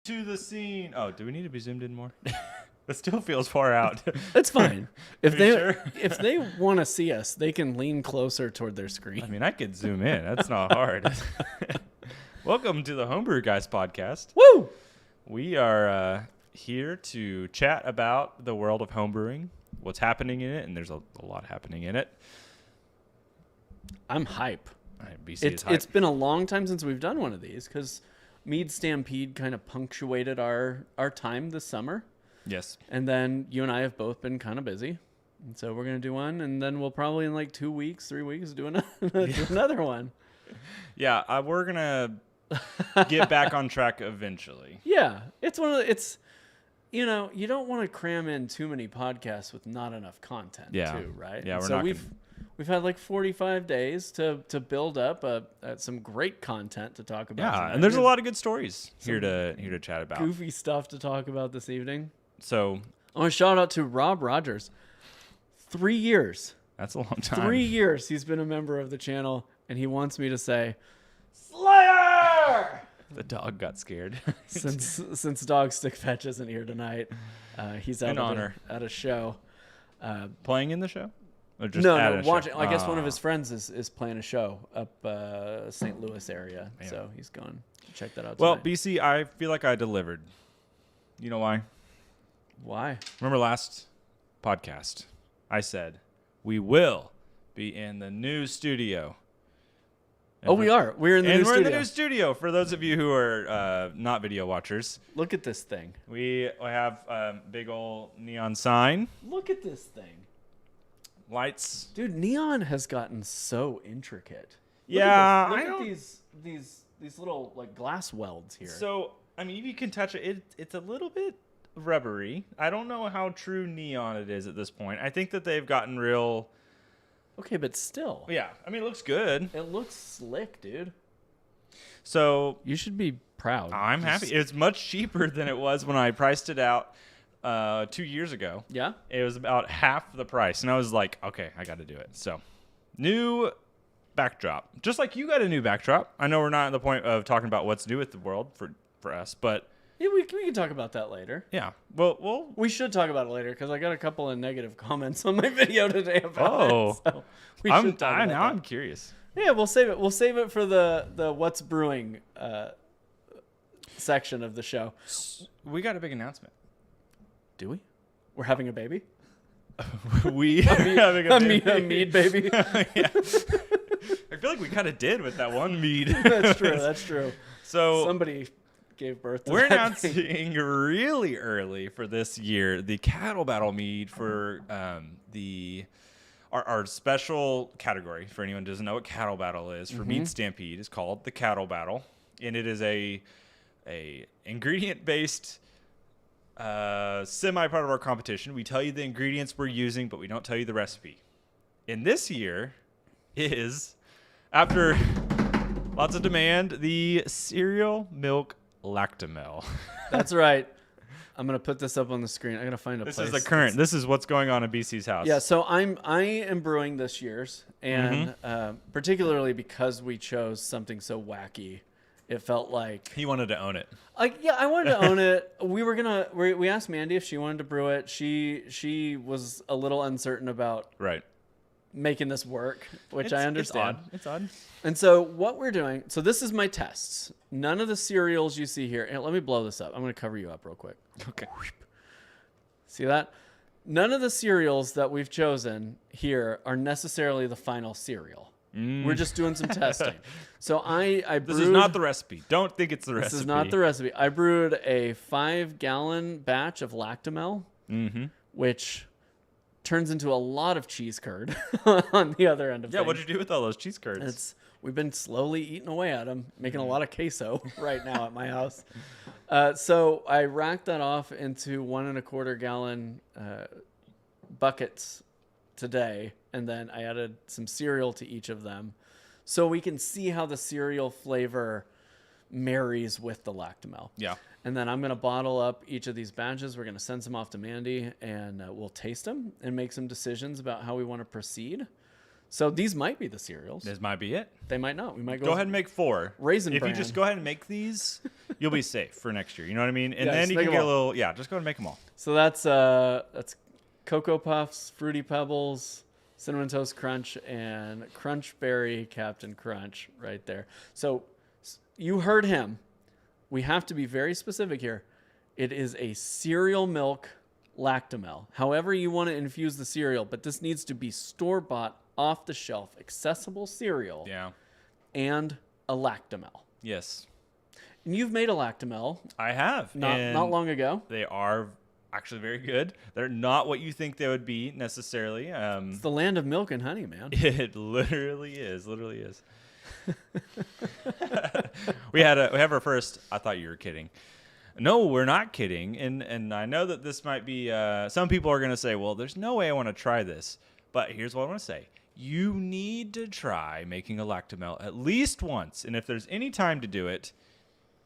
To the scene. Oh, do we need to be zoomed in more? It still feels far out. It's fine. If Are they you sure? if they want to see us, they can lean closer toward their screen. I mean, I could zoom in. That's not hard. Welcome to the Homebrew Guys podcast. Woo! We are here to chat about the world of homebrewing, what's happening in it, and there's a lot happening in it. I'm hype. BC is hype. It's been a long time since we've done one of these because Mead Stampede kind of punctuated our time this summer. Yes. And then you and I have both been kind of busy. And so we're going to do one, and then we'll probably in like 2 weeks, 3 weeks, do another one. Yeah, we're going to get back on track eventually. Yeah. You don't want to cram in too many podcasts with not enough content too, right? Yeah, We've had like 45 days to build up some great content to talk about. Yeah, tonight. and there's a lot of good stories here to chat about. Goofy stuff to talk about this evening. So I want to shout out to Rob Rogers. 3 years. That's a long time. 3 years he's been a member of the channel, and he wants me to say, Slayer! The dog got scared. since Dog Stick Fetch isn't here tonight, he's out at a show. Playing in the show? Or just No, watching. I guess one of his friends is playing a show up St. Louis area, Yeah. so he's going to check that out. Well, tonight. BC, I feel like I delivered. You know why? Why? Remember last podcast, I said we will be in the new studio. Oh, we are. We're in the new we're studio. in the new studio. For those of you who are not video watchers, Look at this thing. we have big old neon sign, Look at this thing. lights. Dude, neon has gotten so intricate. Yeah, Look I at don't. these little like glass welds here. So I mean, if you can touch it, it's a little bit rubbery. I don't know how true neon it is at this point. I think that they've gotten real. Okay, but still. Yeah, I mean, it looks good. It looks slick, dude. So You should be proud. I'm happy. It's much cheaper than it was when I priced it out 2 years ago. Yeah? It was about half the price, and I was like, okay, I got to do it. So, new backdrop. Just like you got a new backdrop. I know we're not at the point of talking about what's new with the world for us, but Yeah, we can talk about that later. yeah. Well, We should talk about it later because I got a couple of negative comments on my video today about it. So we should talk about that. I'm curious. Yeah, we'll save it. We'll save it for the What's Brewing section of the show. We got a big announcement. Do we? We're having a baby? We are having a Mead baby? Yeah. I feel like we kind of did with that one mead. That's true. That's true. So Somebody gave birth to we're that thing. announcing really early for this year the Cattle Battle mead for our special category. For anyone who doesn't know what Cattle Battle is, for Mead Stampede, is called the Cattle Battle, and it is a ingredient based semi part of our competition. We tell you the ingredients we're using, but we don't tell you the recipe. And this year is, after lots of demand, the cereal milk lactimel. That's right. I'm gonna put this up on the screen. I'm gonna find a This place. is the current. This is what's going on in BC's house. Yeah, so I am brewing this year's, and particularly because we chose something so wacky, it felt like He wanted to own it. I wanted to own it. We asked Mandy if she wanted to brew it. She was a little uncertain about Right. making this work, which I understand. It's odd. And so what we're doing, so this is my tests. None of the cereals you see here, and let me blow this up. I'm going to cover you up real quick. Okay. See that? None of the cereals that we've chosen here are necessarily the final cereal. We're just doing some testing. So I brewed, This is not the recipe. Don't think it's the recipe. This is not the recipe. I brewed a 5-gallon batch of lactimel, which turns into a lot of cheese curd on the other end of Yeah, things. what'd you do with all those cheese curds? We've been slowly eating away at them, making a lot of queso right now at my house. So I racked that off into 1.25 gallon buckets today, and then I added some cereal to each of them, so we can see how the cereal flavor marries with the lactimel. Yeah. And then I'm going to bottle up each of these batches. We're going to send some off to Mandy, and we'll taste them and make some decisions about how we want to proceed. So these might be the cereals. This might be it. They might not. We might Go ahead and make 4. Raisin If Bran. you just go ahead and make these, you'll be safe for next year. You know what I mean? And Yeah, then just you make can 'em get a all. little, just go ahead and make them all. So that's Cocoa Puffs, Fruity Pebbles, Cinnamon Toast Crunch, and Crunch Berry Captain Crunch right there. So you heard him. We have to be very specific here. It is a cereal milk Lactimel. However you want to infuse the cereal, but this needs to be store-bought, off-the-shelf, accessible cereal. Yeah. And a Lactimel. Yes. And you've made a Lactimel I have. not long ago. They are actually very good. They're not what you think they would be necessarily. It's the land of milk and honey, man. It literally is. We have our first. I thought you were kidding. No, we're not kidding. And I know that this might be. Some people are going to say, "Well, there's no way I want to try this." But here's what I want to say: you need to try making a Lactimel at least once. And if there's any time to do it,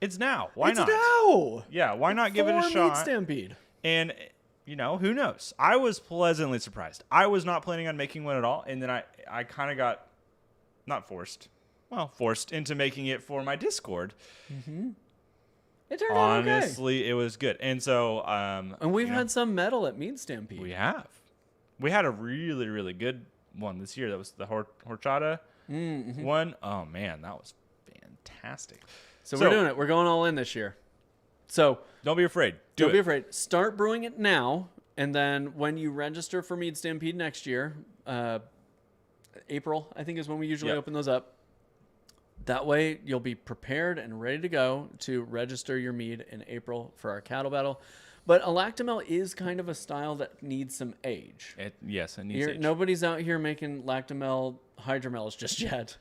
it's now. Why not? Now. Yeah. Why not give it a For shot? Mead Stampede. And, who knows? I was pleasantly surprised. I was not planning on making one at all. And then I kind of got, forced into making it for my Discord. Mm-hmm. It turned out okay. Honestly, it was good. And so... and we've had some medal at Mead Stampede. We have. We had a really, really good one this year. That was the horchata one. Oh, man, that was fantastic. So we're doing it. We're going all in this year. So don't be afraid. Don't be afraid. Start brewing it now, and then when you register for Mead Stampede next year, April, I think is when we usually open those up. That way, you'll be prepared and ready to go to register your mead in April for our cattle battle. But a Lactimel is kind of a style that needs some age. It needs age. Nobody's out here making Lactimel hydromels just yet.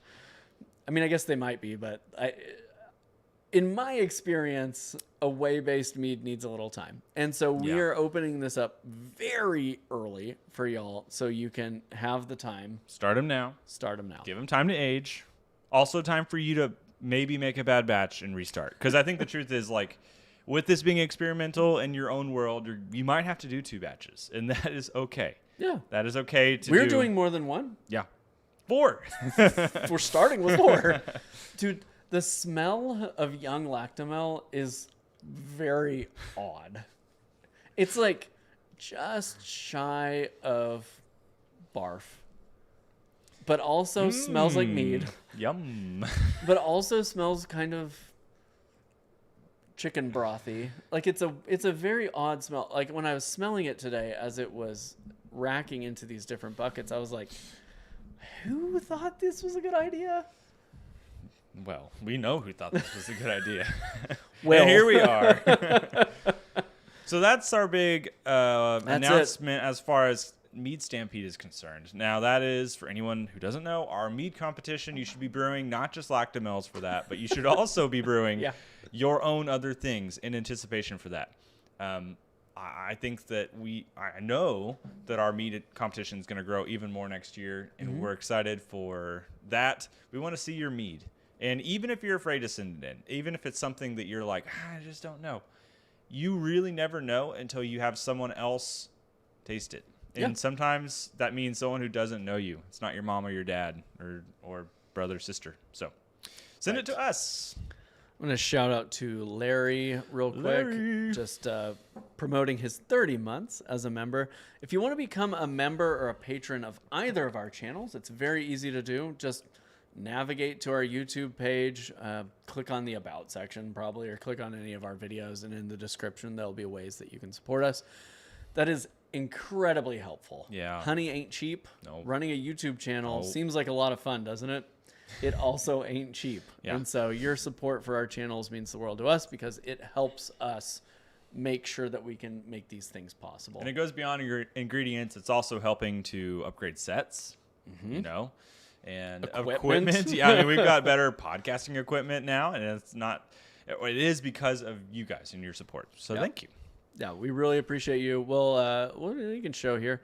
I mean, I guess they might be, but in my experience, a whey-based mead needs a little time. And so we are opening this up very early for y'all so you can have the time. Start them now. Give them time to age. Also time for you to maybe make a bad batch and restart. Because I think the truth is, like, with this being experimental in your own world, you might have to do 2 batches. And that is okay. Yeah. That is okay to We're doing more than 1. Yeah. 4. We're starting with 4. Dude, the smell of young Lactimel is very odd. It's like just shy of barf. But also smells like mead. Yum. But also smells kind of chicken brothy. Like it's a very odd smell. Like when I was smelling it today as it was racking into these different buckets, I was like, who thought this was a good idea? Well, we know who thought this was a good idea. Well, and here we are. So that's our big announcement as far as Mead Stampede is concerned. Now, that is, for anyone who doesn't know, our mead competition. You should be brewing not just Lactimels for that, but you should also be brewing your own other things in anticipation for that. I think that I know that our mead competition is going to grow even more next year, and we're excited for that. We want to see your mead. And even if you're afraid to send it in, even if it's something that you're like, I just don't know, you really never know until you have someone else taste it. And sometimes that means someone who doesn't know you. It's not your mom or your dad or brother or sister. So send it to us. I'm going to shout out to Larry real quick, just promoting his 30 months as a member. If you want to become a member or a patron of either of our channels, it's very easy to do. Just navigate to our YouTube page, click on the About section probably, or click on any of our videos, and in the description there'll be ways that you can support us. That is incredibly helpful. Yeah. Honey ain't cheap. Nope. Running a YouTube channel seems like a lot of fun, doesn't it? It also ain't cheap. Yeah. And so your support for our channels means the world to us because it helps us make sure that we can make these things possible. And it goes beyond your ingredients. It's also helping to upgrade sets, and equipment. Yeah, I mean, we've got better podcasting equipment now, and it is because of you guys and your support. So thank you. Yeah, we really appreciate you. Well, you can show here.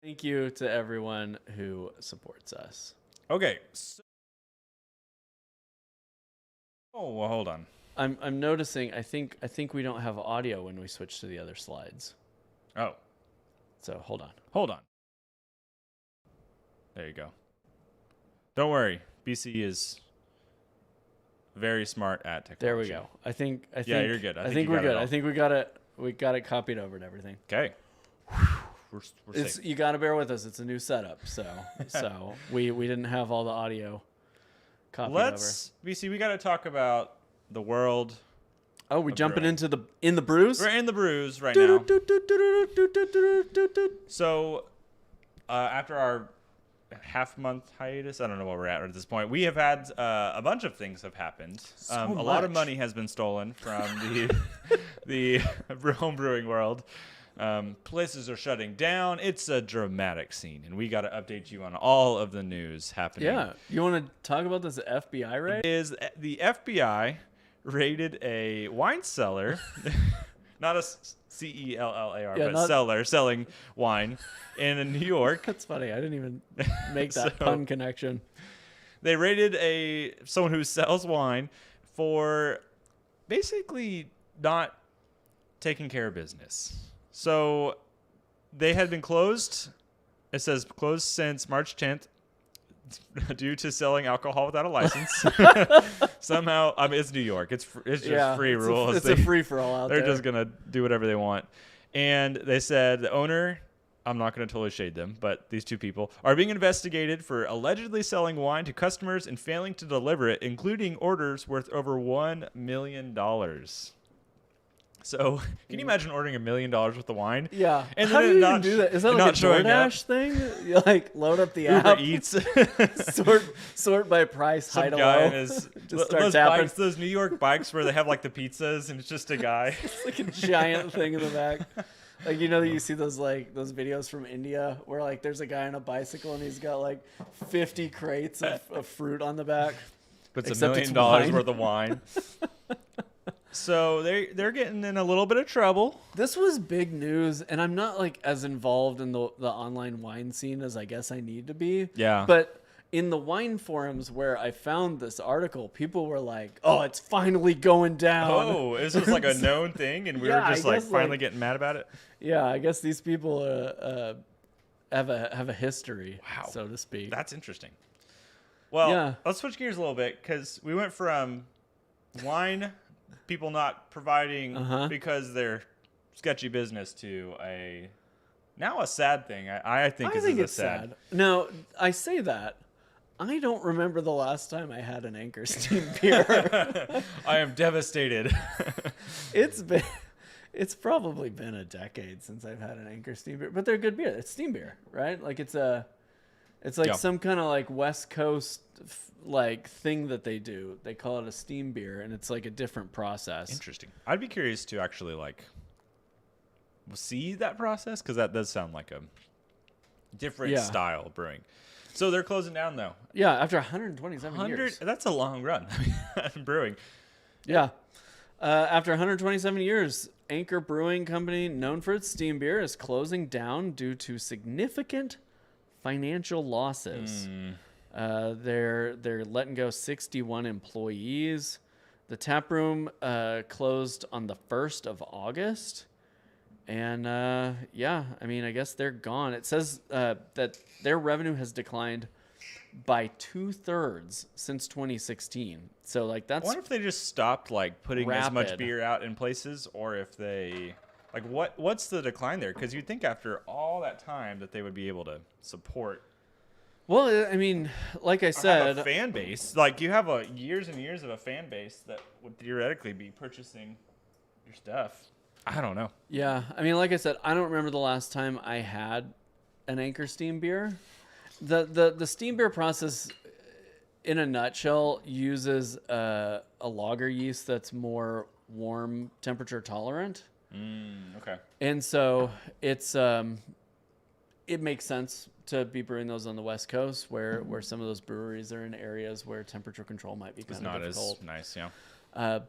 Thank you to everyone who supports us. Okay. Well, hold on. I'm noticing. I think we don't have audio when we switch to the other slides. Oh. So hold on. Hold on. There you go. Don't worry. BC is very smart at technology. There we go. I think yeah, you're good. I think we're good. I think we got it copied over and everything. Okay. We're safe. You got to bear with us. It's a new setup, so we didn't have all the audio copied over. BC, we got to talk about the world. Oh, we jumping into the brews? We're in the brews right now. So, after our half-month hiatus, I don't know where we're at this point. We have had a bunch of things have happened. A lot of money has been stolen from the home brewing world. Places are shutting down. It's a dramatic scene, and we got to update you on all of the news happening. Yeah, you want to talk about this FBI raid? Is the FBI raided a wine cellar, not a cellar, but cellar selling wine in New York. That's funny. I didn't even make that pun connection. They raided someone who sells wine for basically not taking care of business. So they had been closed. It says closed since March 10th due to selling alcohol without a license. Somehow, I mean, it's New York. It's just free rules. It's a free-for-all out there. They're just going to do whatever they want. And they said the owner, I'm not going to totally shade them, but these two people are being investigated for allegedly selling wine to customers and failing to deliver it, including orders worth over $1 million. So, can you imagine ordering $1 million worth of wine? Yeah. And how then do you even do that? Is that like a DoorDash thing? You like load up the app, Uber Eats, sort by price, high to guy low. in his, Just start those tapping. bikes, those New York bikes where they have like the pizzas and it's just a guy. It's like a giant thing in the back. Like, you know that you see those videos from India where like there's a guy on a bicycle and he's got like 50 crates of fruit on the back. Puts $1 million worth of wine. So they're getting in a little bit of trouble. This was big news, and I'm not like as involved in the online wine scene as I guess I need to be. Yeah. But in the wine forums where I found this article, people were like, "Oh, it's finally going down." Oh, is this like a known thing, and we were just like finally getting mad about it? Yeah, I guess these people have a history, so to speak. That's interesting. Well, let's switch gears a little bit because we went from wine people not providing because they're sketchy business to now a sad thing. I think it's sad. No, I say that. I don't remember the last time I had an Anchor Steam beer. I am devastated. It's probably been a decade since I've had an Anchor Steam beer, but they're good beer. It's steam beer, right? Like it's like some kind of like West Coast like thing that they do. They call it a steam beer, and it's like a different process. Interesting. I'd be curious to actually like see that process because that does sound like a different style of brewing. So they're closing down though. Yeah, after 127 years. That's a long run brewing. Yeah. After 127 years, Anchor Brewing Company, known for its steam beer, is closing down due to significant financial losses. They're letting go 61 employees. The tap room closed on the 1st of August. And I mean, I guess they're gone. It says that their revenue has declined by 2/3 since 2016. So like that's. I wonder if they just stopped like putting as much rapid. beer out in places, or if they like what's the decline there? Because you'd think after all that time that they would be able to support. Well, I mean, like I said, have a fan base. Like you have years and years of a fan base that would theoretically be purchasing your stuff. I don't know. Yeah, I mean, like I said, I don't remember the last time I had an Anchor Steam beer. The steam beer process, in a nutshell, uses a lager yeast that's more warm temperature tolerant. Okay. And so it makes sense to be brewing those on the West Coast, where some of those breweries are in areas where temperature control might be kind of difficult. It's not as nice, yeah.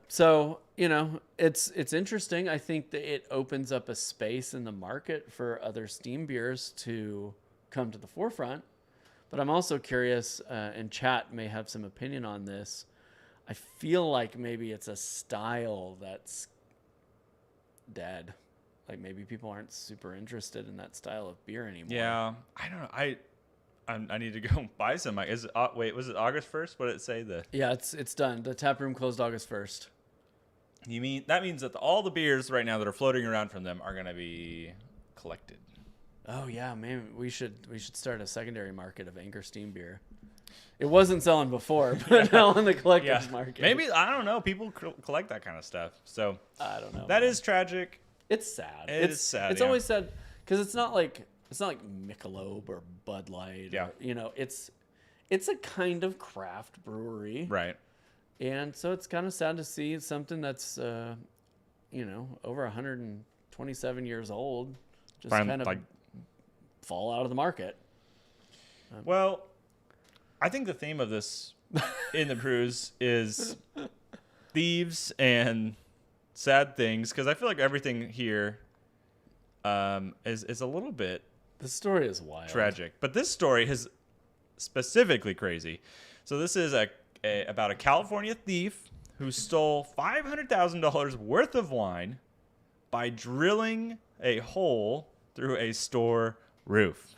So, you know, it's interesting. I think that it opens up a space in the market for other steam beers to come to the forefront. But I'm also curious, and chat may have some opinion on this. I feel like maybe it's a style that's dead. Like maybe people aren't super interested in that style of beer anymore. Yeah, I don't know. I need to go buy some. Is it, wait, was it August 1st? What did it say? Yeah, it's done. The tap room closed August 1st. That means that all the beers right now that are floating around from them are going to be collected. Oh yeah, maybe we should start a secondary market of Anchor Steam beer. It wasn't selling before, but now in the collector's market. Maybe, I don't know. People collect that kind of stuff. So I don't know. That is tragic. It's sad. It's sad. It's always sad because it's not like Michelob or Bud Light. Yeah. Or, it's a kind of craft brewery. Right. And so it's kind of sad to see something that's over 127 years old just kind of fall out of the market. Well, I think the theme of this in the brews is thieves and sad things, because I feel like everything here is a little bit the story is wild, tragic, but this story is specifically crazy. So this is about a California thief who stole $500,000 worth of wine by drilling a hole through a store roof.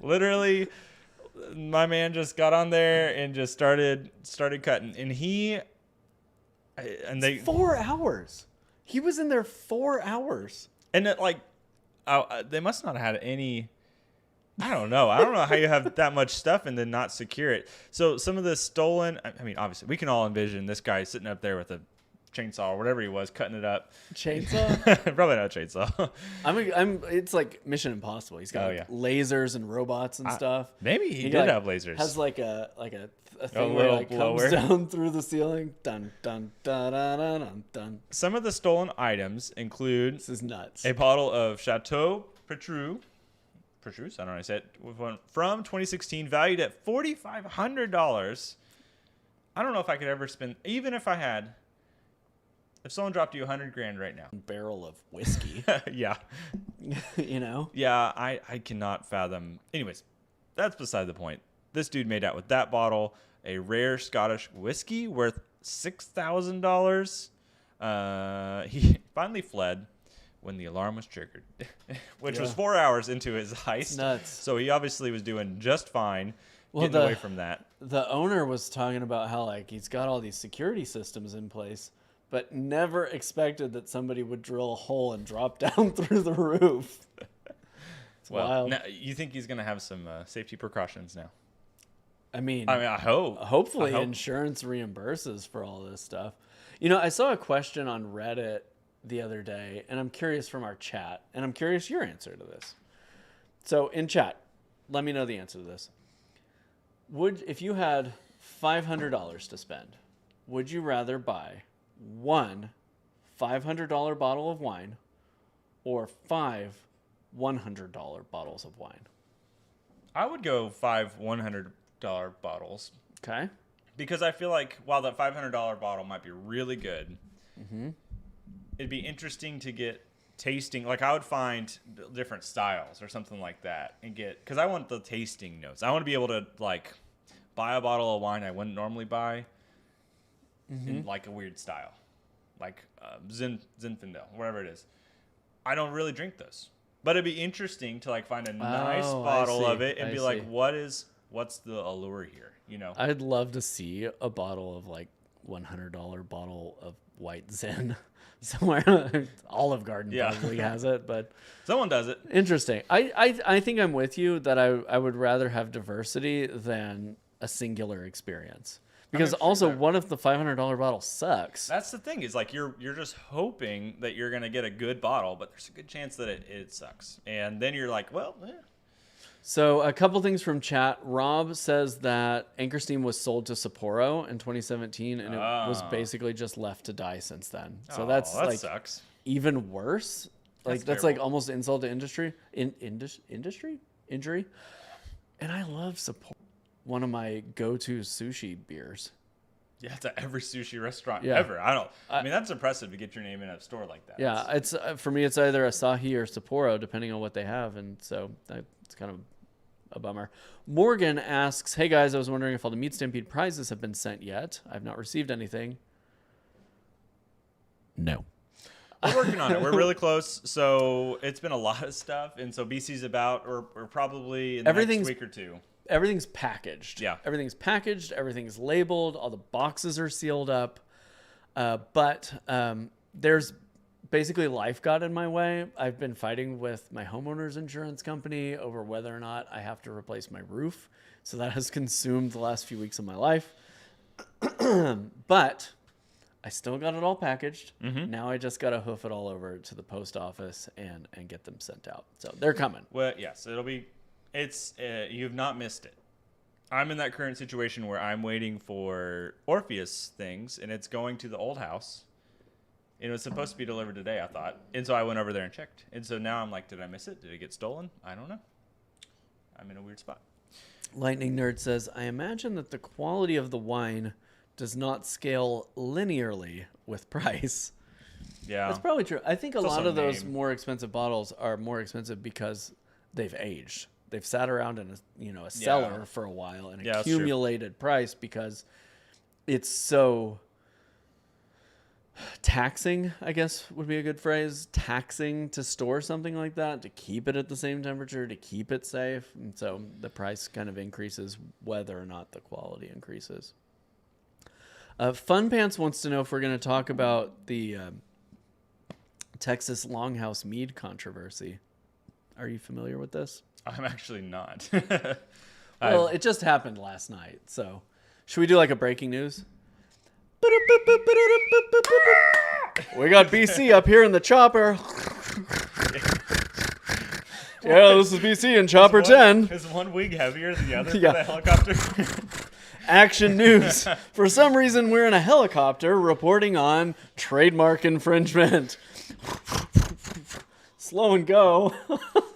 Literally, my man just got on there and just started cutting, and they 4 hours. He was in there 4 hours, and they must not have had any. I don't know how you have that much stuff and then not secure it. So some of the stolen. I mean, obviously, we can all envision this guy sitting up there with a chainsaw or whatever he was, cutting it up. Chainsaw? Probably not a chainsaw. It's like Mission Impossible. He's got lasers and robots and stuff. Maybe he did have lasers. Has like a thing where it comes down through the ceiling. Dun dun dun dun dun dun dun. Some of the stolen items include this is nuts. A bottle of Chateau Petrus, I don't know how to say it, from 2016, valued at $4,500. I don't know if I could ever spend, even if I had. If someone dropped you $100,000 right now, barrel of whiskey. Yeah. Yeah, I cannot fathom. Anyways, that's beside the point. This dude made out with that bottle, a rare Scottish whiskey worth $6,000. He finally fled when the alarm was triggered, which was 4 hours into his heist. Nuts. So he obviously was doing just fine getting away from that. The owner was talking about how he's got all these security systems in place, but never expected that somebody would drill a hole and drop down through the roof. It's wild. Now, you think he's going to have some safety precautions now? I mean, I hope. Hopefully insurance reimburses for all this stuff. I saw a question on Reddit the other day, and I'm curious from our chat, and I'm curious your answer to this. So in chat, let me know the answer to this. If you had $500 to spend, would you rather buy one $500 bottle of wine or 5 $100 bottles of wine? I would go 5 $100 bottles. Okay. Because I feel like while that $500 bottle might be really good, it'd be interesting to get tasting. I would find different styles or something like that and because I want the tasting notes. I want to be able to buy a bottle of wine I wouldn't normally buy in a weird style, like Zinfandel, whatever it is. I don't really drink those, but it'd be interesting to find a nice bottle of it and be like, what's the allure here? I'd love to see a bottle of $100 bottle of white Zen somewhere. Olive Garden probably has it, but someone does it. Interesting. I think I'm with you that I would rather have diversity than a singular experience. Because one of the $500 bottles sucks. That's the thing, is you're just hoping that you're going to get a good bottle, but there's a good chance that it sucks. And then you're like, well, yeah. So a couple things from chat. Rob says that Anchor Steam was sold to Sapporo in 2017, and it was basically just left to die since then. So that sucks. Even worse. That's almost insult to industry. Injury. And I love Sapporo. One of my go-to sushi beers. Yeah, it's at every sushi restaurant Yeah. ever. I mean, that's impressive to get your name in a store like that. Yeah, it's for me, it's either Asahi or Sapporo, depending on what they have, and so that's kind of a bummer. Morgan asks, "Hey guys, I was wondering if all the Mead Stampede prizes have been sent yet. I've not received anything." No. We're working on it. We're really close. So it's been a lot of stuff, and so BC's about, or probably in the next week or two. Everything's packaged. Yeah. Everything's packaged. Everything's labeled. All the boxes are sealed up. But there's basically life got in my way. I've been fighting with my homeowner's insurance company over whether or not I have to replace my roof. So that has consumed the last few weeks of my life. But I still got it all packaged. Mm-hmm. Now I just got to hoof it all over to the post office and get them sent out. So they're coming. Well, yes, you've not missed it. I'm in that current situation where I'm waiting for Orpheus things, and it's going to the old house. And it was supposed to be delivered today, I thought. And so I went over there and checked. And so now I'm like, did I miss it? Did it get stolen? I don't know. I'm in a weird spot. Lightning Nerd says, I imagine that the quality of the wine does not scale linearly with price. Yeah. That's probably true. I think a lot of those name. more expensive bottles are more expensive because they've aged. They've sat around in a cellar for a while and accumulated price because it's so taxing, I guess would be a good phrase, taxing to store something like that, to keep it at the same temperature, to keep it safe. And so the price kind of increases whether or not the quality increases. Fun Pants wants to know if we're going to talk about the Texas Longhouse Mead controversy. Are you familiar with this? I'm actually not. Well, it just happened last night. So should we do like a breaking news? We got BC up here in the chopper. Yeah, this is BC in chopper 10. Is one wing heavier than the other Yeah. for the helicopter? Action news. For some reason, we're in a helicopter reporting on trademark infringement. Slow and go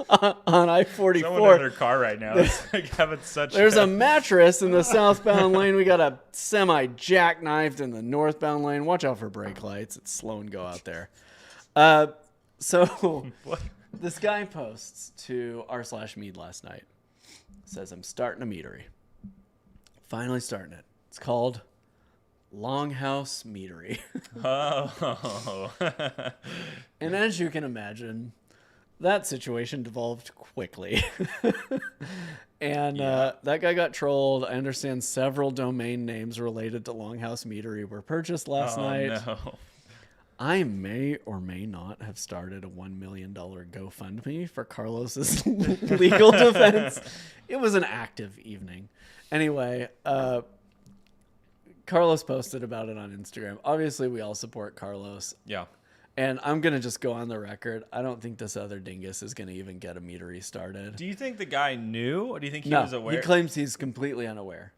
on I-44. Someone in their car right now is like having such. There's a mattress in the southbound lane. We got a semi jackknifed in the northbound lane. Watch out for brake lights. It's slow and go out there. So this guy posts to r/Mead last night. Says, I'm starting a meadery. Finally starting it. It's called Longhouse Meadery. Oh. And as you can imagine, that situation devolved quickly. And that guy got trolled. I understand several domain names related to Longhouse Meadery were purchased last night. No. I may or may not have started a $1 million GoFundMe for Carlos's legal defense. It was an active evening. Anyway, Carlos posted about it on Instagram. Obviously, we all support Carlos. Yeah. And I'm going to just go on the record. I don't think this other dingus is going to even get a meadery started. Do you think the guy knew, or do you think he No, was aware? he claims he's completely unaware.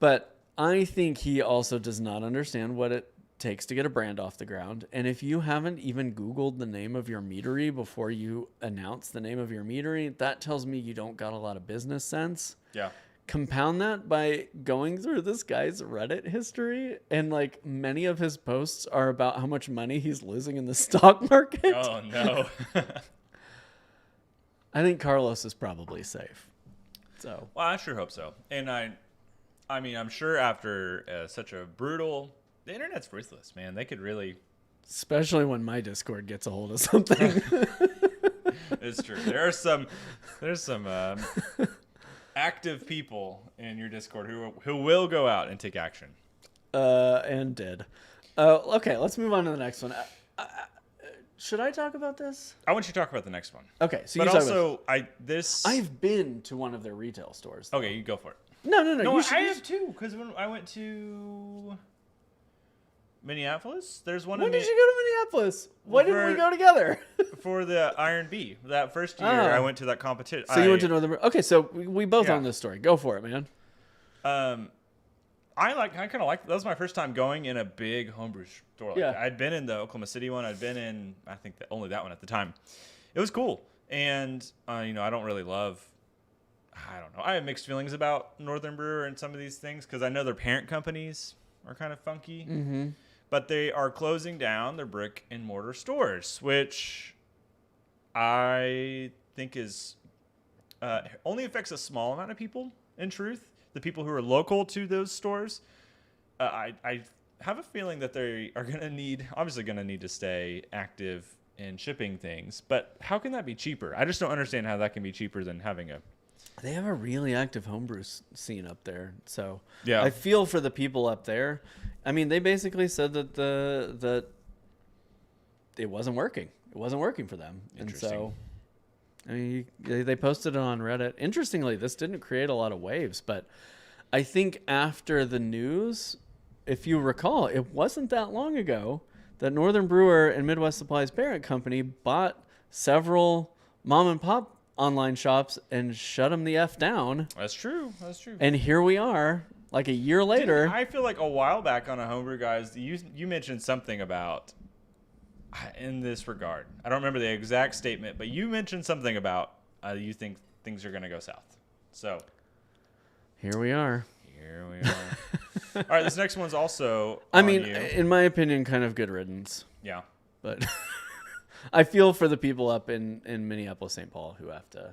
But I think he also does not understand what it takes to get a brand off the ground. And if you haven't even Googled the name of your meadery before you announce the name of your meadery, that tells me you don't got a lot of business sense. Yeah. Compound that by going through this guy's Reddit history, and like many of his posts are about how much money he's losing in the stock market. Oh no. I think Carlos is probably safe. So, Well, I sure hope so. And I mean, I'm sure after such a brutal, the internet's ruthless, man. They could really. especially when my Discord gets a hold of something. It's true. There's some active people in your Discord who will go out and take action. And did. Okay, let's move on to the next one. Should I talk about this? I want you to talk about the next one. Okay, so But you talk about also, I've been to one of their retail stores. Though. Okay, you go for it. No. No, You should, I have too, because when I went to Minneapolis, there's one. When did you go to Minneapolis? Why didn't we go together? For the Iron Bee. That first year, I went to that competition. So you went to Northern. Okay, so we both Yeah. own this story. Go for it, man. I kind of like. That was my first time going in a big homebrew store. Like Yeah. that. I'd been in the Oklahoma City one. I'd been in, I think, only that one at the time. It was cool, and I don't really love. I don't know. I have mixed feelings about Northern Brewer and some of these things because I know their parent companies are kind of funky. Mm-hmm. But they are closing down their brick and mortar stores, which I think is only affects a small amount of people, in truth. The people who are local to those stores. I have a feeling that they are obviously going to need to stay active in shipping things. But how can that be cheaper? I just don't understand how that can be cheaper than having a... They have a really active homebrew scene up there. So yeah. I feel for the people up there. I mean, they basically said that it wasn't working. It wasn't working for them. And so, I mean, they posted it on Reddit. Interestingly, this didn't create a lot of waves, but I think after the news, if you recall, it wasn't that long ago that Northern Brewer and Midwest Supplies Parent Company bought several mom and pop online shops and shut them the F down. That's true. And here we are, like a year later. I feel like a while back on a Homebrew Guys, you mentioned something about, in this regard, I don't remember the exact statement, but you mentioned something about you think things are going to go south. So here we are. All right, this next one's also in my opinion, kind of good riddance. Yeah. But I feel for the people up in Minneapolis, St. Paul who have to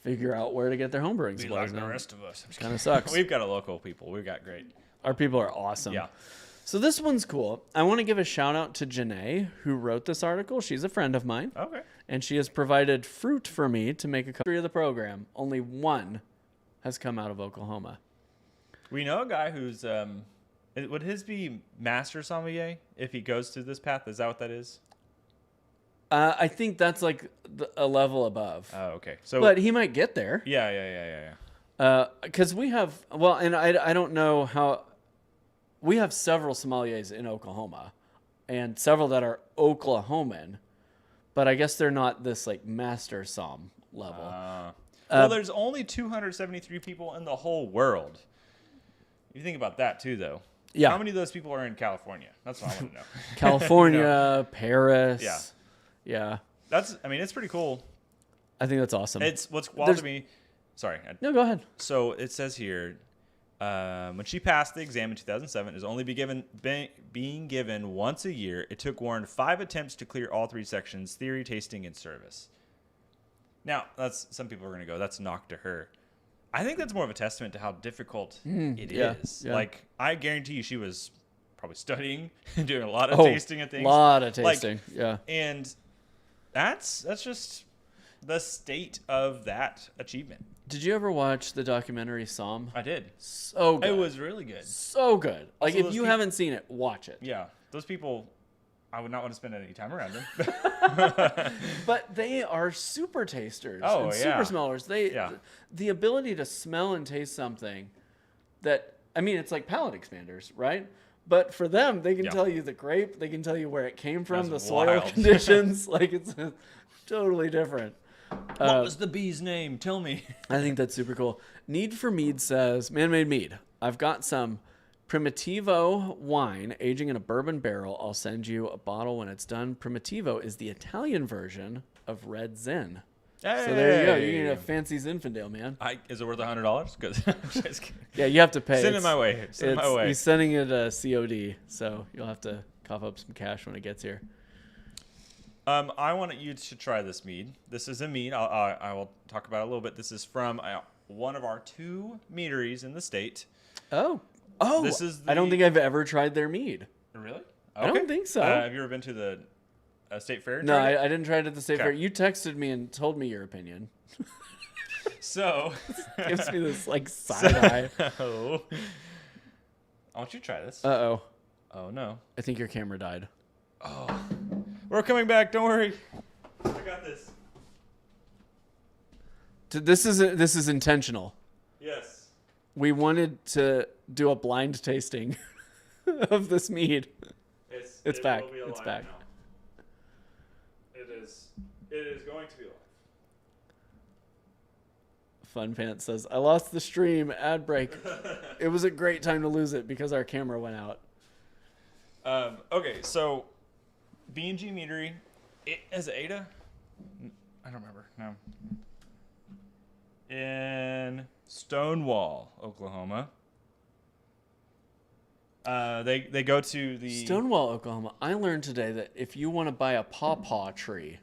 figure out where to get their homebrewing supplies. Like the rest of us. Kind of sucks. We've got a local people. We've got great. Our people are awesome. Yeah. So this one's cool. I want to give a shout out to Janae, who wrote this article. She's a friend of mine. Okay. And she has provided fruit for me to make a copy of the program. Only one has come out of Oklahoma. We know a guy who's, would his be Master Sommelier if he goes through this path? Is that what that is? I think that's like a level above. Oh, okay. So, but he might get there. Yeah. Because we have, and I don't know how, we have several sommeliers in Oklahoma and several that are Oklahoman, but I guess they're not this like master som level. Well, there's only 273 people in the whole world. You think about that too, though. Yeah. How many of those people are in California? That's what I want to know. California, Paris. Yeah. It's pretty cool. I think that's awesome. It's what's wild to me. Sorry. No, go ahead. So it says here, when she passed the exam in 2007, it was only being given once a year. It took Warren 5 attempts to clear all 3 sections: theory, tasting, and service. Now, some people are going to go, that's a knock to her. I think that's more of a testament to how difficult it is. Yeah. Like, I guarantee you she was probably studying and doing a lot of tasting and things. A lot of tasting, yeah. And that's just the state of that achievement. Did you ever watch the documentary Somm? I did. So good. It was really good. So good. Like, if you haven't seen it, watch it. Yeah. Those people, I would not want to spend any time around them. But they are super tasters and yeah. super smellers. The ability to smell and taste something that, it's like palate expanders, right? But for them, they can tell you the grape, they can tell you where it came from, the soil conditions. Like, it's totally different. What was the bee's name? Tell me. I think that's super cool. Need for Mead says, Man-made mead. I've got some Primitivo wine aging in a bourbon barrel. I'll send you a bottle when it's done. Primitivo is the Italian version of Red Zin. Hey. So there you go. You get a fancy Zinfandel, man. Is it worth $100? Because yeah, you have to pay. Send it my way. He's sending it COD, so you'll have to cough up some cash when it gets here. I want you to try this mead. This is a mead. I will talk about it a little bit. This is from one of our 2 meaderies in the state. Oh. This is I don't think I've ever tried their mead. Really? Okay. I don't think so. Have you ever been to the state fair? No, I didn't try it at the state fair. You texted me and told me your opinion. So gives me this like side eye. I want you to try this. Uh-oh. Oh no. I think your camera died. Oh. We're coming back. Don't worry. I got this. This is intentional. Yes. We wanted to do a blind tasting of this mead. It's back. It's back. Now. It is going to be live. Fun Pants says, I lost the stream. Ad break. It was a great time to lose it because our camera went out. Okay, so B&G Meadery. Is it Ada? I don't remember. No. In Stonewall, Oklahoma. They go to the Stonewall, Oklahoma. I learned today that if you want to buy a pawpaw tree,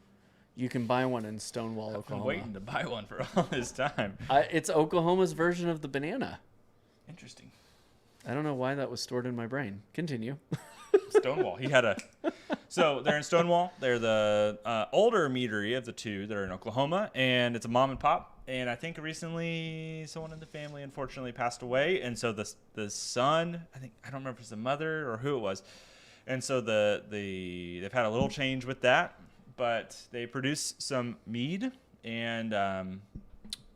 you can buy one in Stonewall, I've been Oklahoma. waiting to buy one for all this time. It's Oklahoma's version of the banana. Interesting. I don't know why that was stored in my brain. Continue. Stonewall. So they're in Stonewall. They're the older meadery of the two that are in Oklahoma, and it's a mom and pop. And I think recently someone in the family unfortunately passed away, and so the son, I don't remember if it's the mother or who it was, and so they've had a little change with that, but they produce some mead and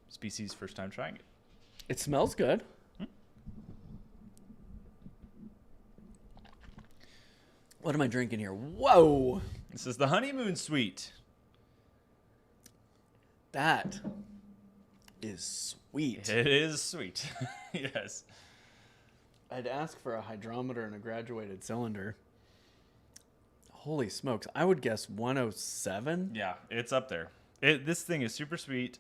species first time trying it. It smells good. What am I drinking here? Whoa! This is the honeymoon sweet. That is sweet. It is sweet. Yes. I'd ask for a hydrometer and a graduated cylinder. Holy smokes. I would guess 107. Yeah, it's up there. This thing is super sweet,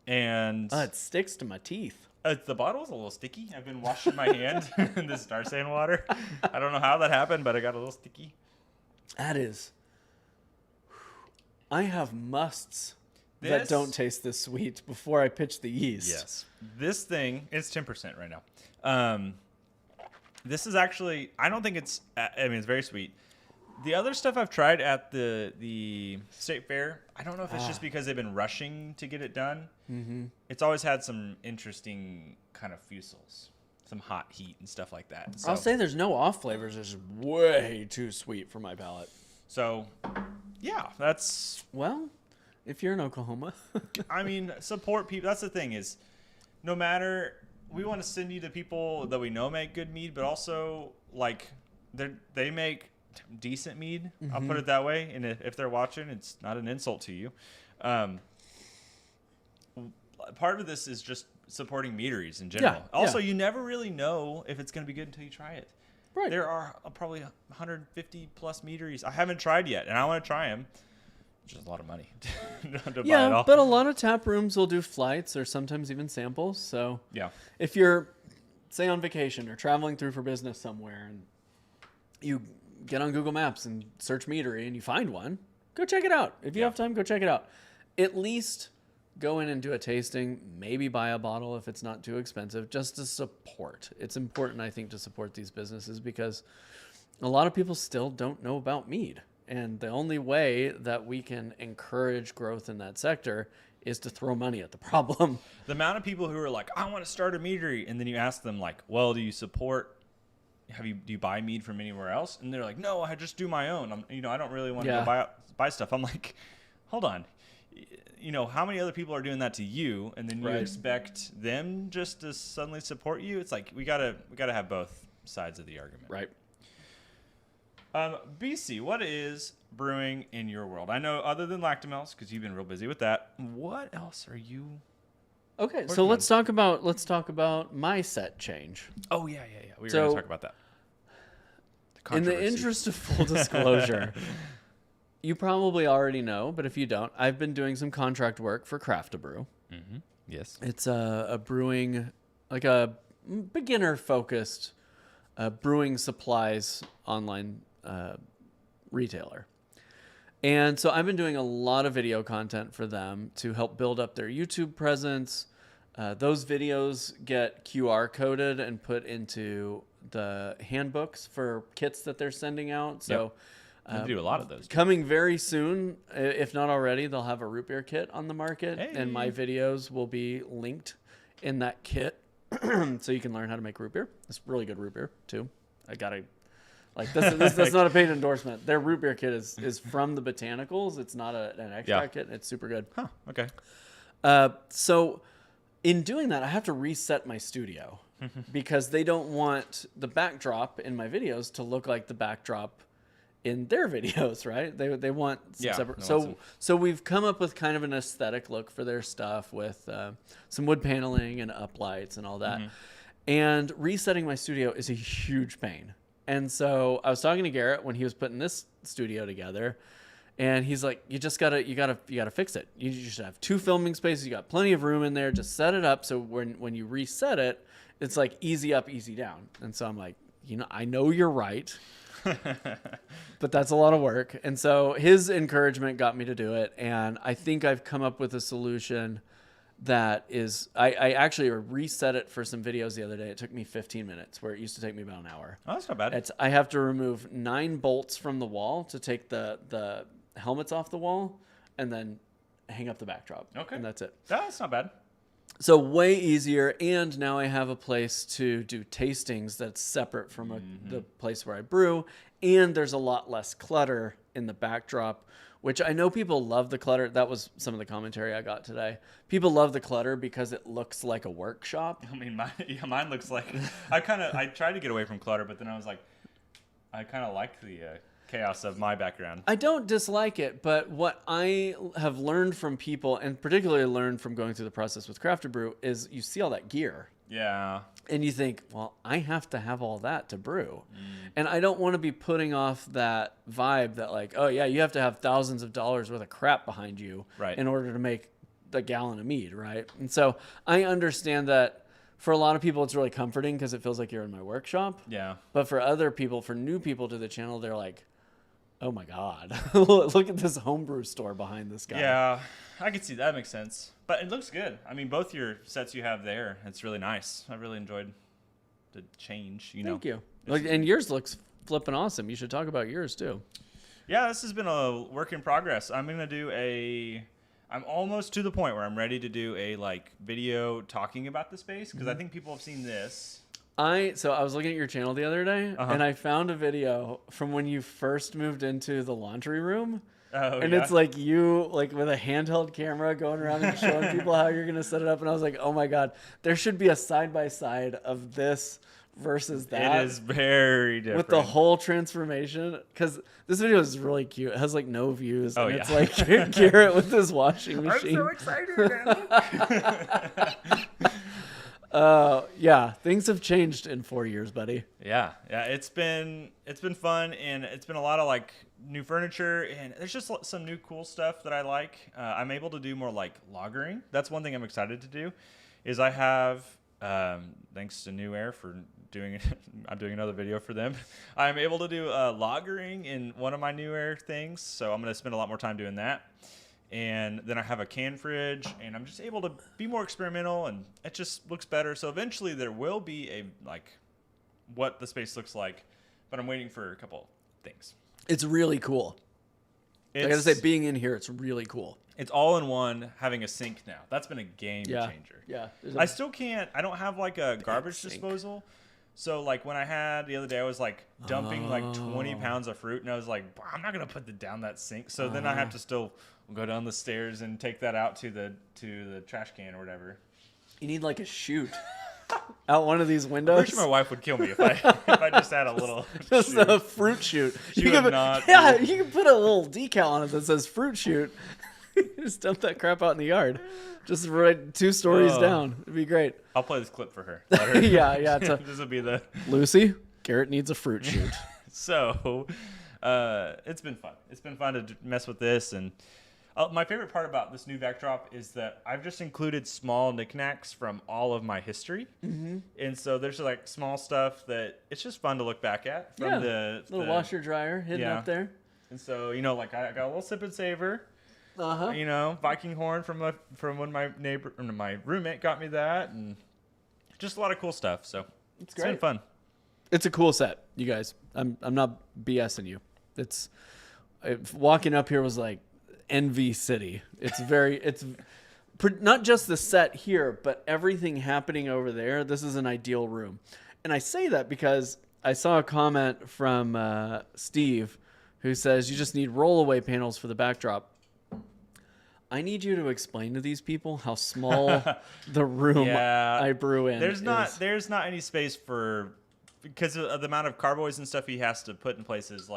and It sticks to my teeth. the bottle's a little sticky. I've been washing my hand in this Star Sand water. I don't know how that happened, but it got a little sticky. That is... I have musts that don't taste this sweet before I pitch the yeast. Yes. This thing is 10% right now. This is actually, I don't think it's, it's very sweet. The other stuff I've tried at the state fair, I don't know if it's just because they've been rushing to get it done. Mm-hmm. It's always had some interesting kind of fusels, some hot heat and stuff like that. So, I'll say there's no off flavors. It's just way too sweet for my palate. So, yeah, that's... Well, if you're in Oklahoma. Support people. That's the thing is, no matter... We want to send you to people that we know make good mead, but also, like, they make decent mead. Mm-hmm. I'll put it that way. And if they're watching, it's not an insult to you. Part of this is just supporting meaderies in general. Yeah, also, you never really know if it's going to be good until you try it. Right. There are probably 150 plus meaderies I haven't tried yet, and I want to try them. Which is a lot of money to buy it all. But a lot of tap rooms will do flights or sometimes even samples. So yeah, if you're, say, on vacation or traveling through for business somewhere, and you get on Google Maps and search meadery and you find one, go check it out. If you have time, go check it out. At least go in and do a tasting. Maybe buy a bottle if it's not too expensive, just to support. It's important, I think, to support these businesses because a lot of people still don't know about mead. And the only way that we can encourage growth in that sector is to throw money at the problem. The amount of people who are like, I want to start a meadery, and then you ask them like, well, do you buy mead from anywhere else? And they're like, no, I just do my own. I don't really want to go buy stuff. I'm like, hold on. How many other people are doing that to you, and then you expect them just to suddenly support you? It's like we gotta have both sides of the argument. Right. BC, what is brewing in your world? I know other than Lactimels, because you've been real busy with that. What else are you? Okay, so let's talk about my set change. Oh yeah. We were going to talk about that. In the interest of full disclosure, you probably already know, but if you don't, I've been doing some contract work for Craft-A-Brew. Mm-hmm. Yes, it's a brewing, like a beginner-focused brewing supplies online retailer. And so I've been doing a lot of video content for them to help build up their YouTube presence. Those videos get QR coded and put into the handbooks for kits that they're sending out. So they do a lot of those. Coming very soon, if not already, they'll have a root beer kit on the market. Hey. And my videos will be linked in that kit so you can learn how to make root beer. It's really good root beer too. I gotta that's not a paid endorsement. Their root beer kit is from the botanicals. It's not an extract kit. It's super good. Huh. Okay. So in doing that, I have to reset my studio because they don't want the backdrop in my videos to look like the backdrop in their videos, right? They want some separate. So we've come up with kind of an aesthetic look for their stuff with some wood paneling and uplights and all that. Mm-hmm. And resetting my studio is a huge pain. And so I was talking to Garrett when he was putting this studio together, and he's like, you gotta fix it. You should have 2 filming spaces. You got plenty of room in there. Just set it up so when you reset it, it's like easy up, easy down. And so I'm like, I know you're right, but that's a lot of work. And so his encouragement got me to do it. And I think I've come up with a solution that is, I actually reset it for some videos the other day. It took me 15 minutes where it used to take me about an hour. Oh, that's not bad. I have to remove 9 bolts from the wall to take the helmets off the wall and then hang up the backdrop. Okay. And that's it. That's not bad. So way easier. And now I have a place to do tastings that's separate from the place where I brew. And there's a lot less clutter in the backdrop, which I know people love the clutter. That was some of the commentary I got today. People love the clutter because it looks like a workshop. I mean, mine looks like, I tried to get away from clutter, but then I was like, I kind of like the chaos of my background. I don't dislike it, but what I have learned from people, and particularly learned from going through the process with Craft to Brew, is you see all that gear. Yeah. And you think, well, I have to have all that to brew. And I don't want to be putting off that vibe that like, oh yeah, you have to have thousands of dollars worth of crap behind you in order to make a gallon of mead, right? And so I understand that for a lot of people, it's really comforting because it feels like you're in my workshop. Yeah. But for other people, for new people to the channel, they're like, oh my God, look at this homebrew store behind this guy. Yeah, I can see that makes sense. But it looks good. I mean, both your sets you have there, it's really nice. I really enjoyed the change, Thank you. And yours looks flipping awesome. You should talk about yours too. Yeah, this has been a work in progress. I'm going to do I'm almost to the point where I'm ready to do a video talking about the space because I think people have seen this. So I was looking at your channel the other day and I found a video from when you first moved into the laundry room. Oh, and it's like you with a handheld camera going around and showing people how you're going to set it up. And I was like, oh my God, there should be a side-by-side of this versus that. It is very different. With the whole transformation. Because this video is really cute. It has no views. Oh, and yeah. It's like Garrett with his washing machine. I'm so excited, man. Yeah, things have changed in 4 years, buddy. Yeah, it's been fun, and it's been a lot of new furniture, and there's just some new cool stuff that I like. I'm able to do more lagering. That's one thing I'm excited to do. Is I have thanks to New Air for doing it. I'm doing another video for them. I'm able to do lagering in one of my New Air things, so I'm going to spend a lot more time doing that. And then I have a can fridge, and I'm just able to be more experimental, and it just looks better. So eventually there will be a what the space looks like, but I'm waiting for a couple things. It's really cool. I gotta say, being in here, it's really cool. It's all in one, having a sink now. That's been a game changer. Yeah. I still can't. I don't have a garbage disposal. So when I had the other day, I was dumping 20 pounds of fruit, and I was like, I'm not gonna put down that sink. So then I have to still go down the stairs and take that out to the trash can or whatever. You need a chute out one of these windows. I'm pretty sure my wife would kill me if I just had a little just a fruit chute. She would not. Yeah, you can put a little decal on it that says fruit chute. Just dump that crap out in the yard. Just right 2 stories down. It'd be great. I'll play this clip for her. Let her yeah. This will be the Lucy. Garrett needs a fruit chute. So, it's been fun. It's been fun to mess with this, and my favorite part about this new backdrop is that I've just included small knickknacks from all of my history, and so there's small stuff that it's just fun to look back at. From the little washer dryer hidden up there. And so I got a little sip and savor. Viking horn from when my roommate got me that, and just a lot of cool stuff. So it's been fun. It's a cool set, you guys. I'm not BSing you. Walking up here was Envy City. It's not just the set here, but everything happening over there. This is an ideal room. And I say that because I saw a comment from Steve who says you just need rollaway panels for the backdrop. I need you to explain to these people how small the room I brew in is. There's not any space because of the amount of carboys and stuff he has to put in places.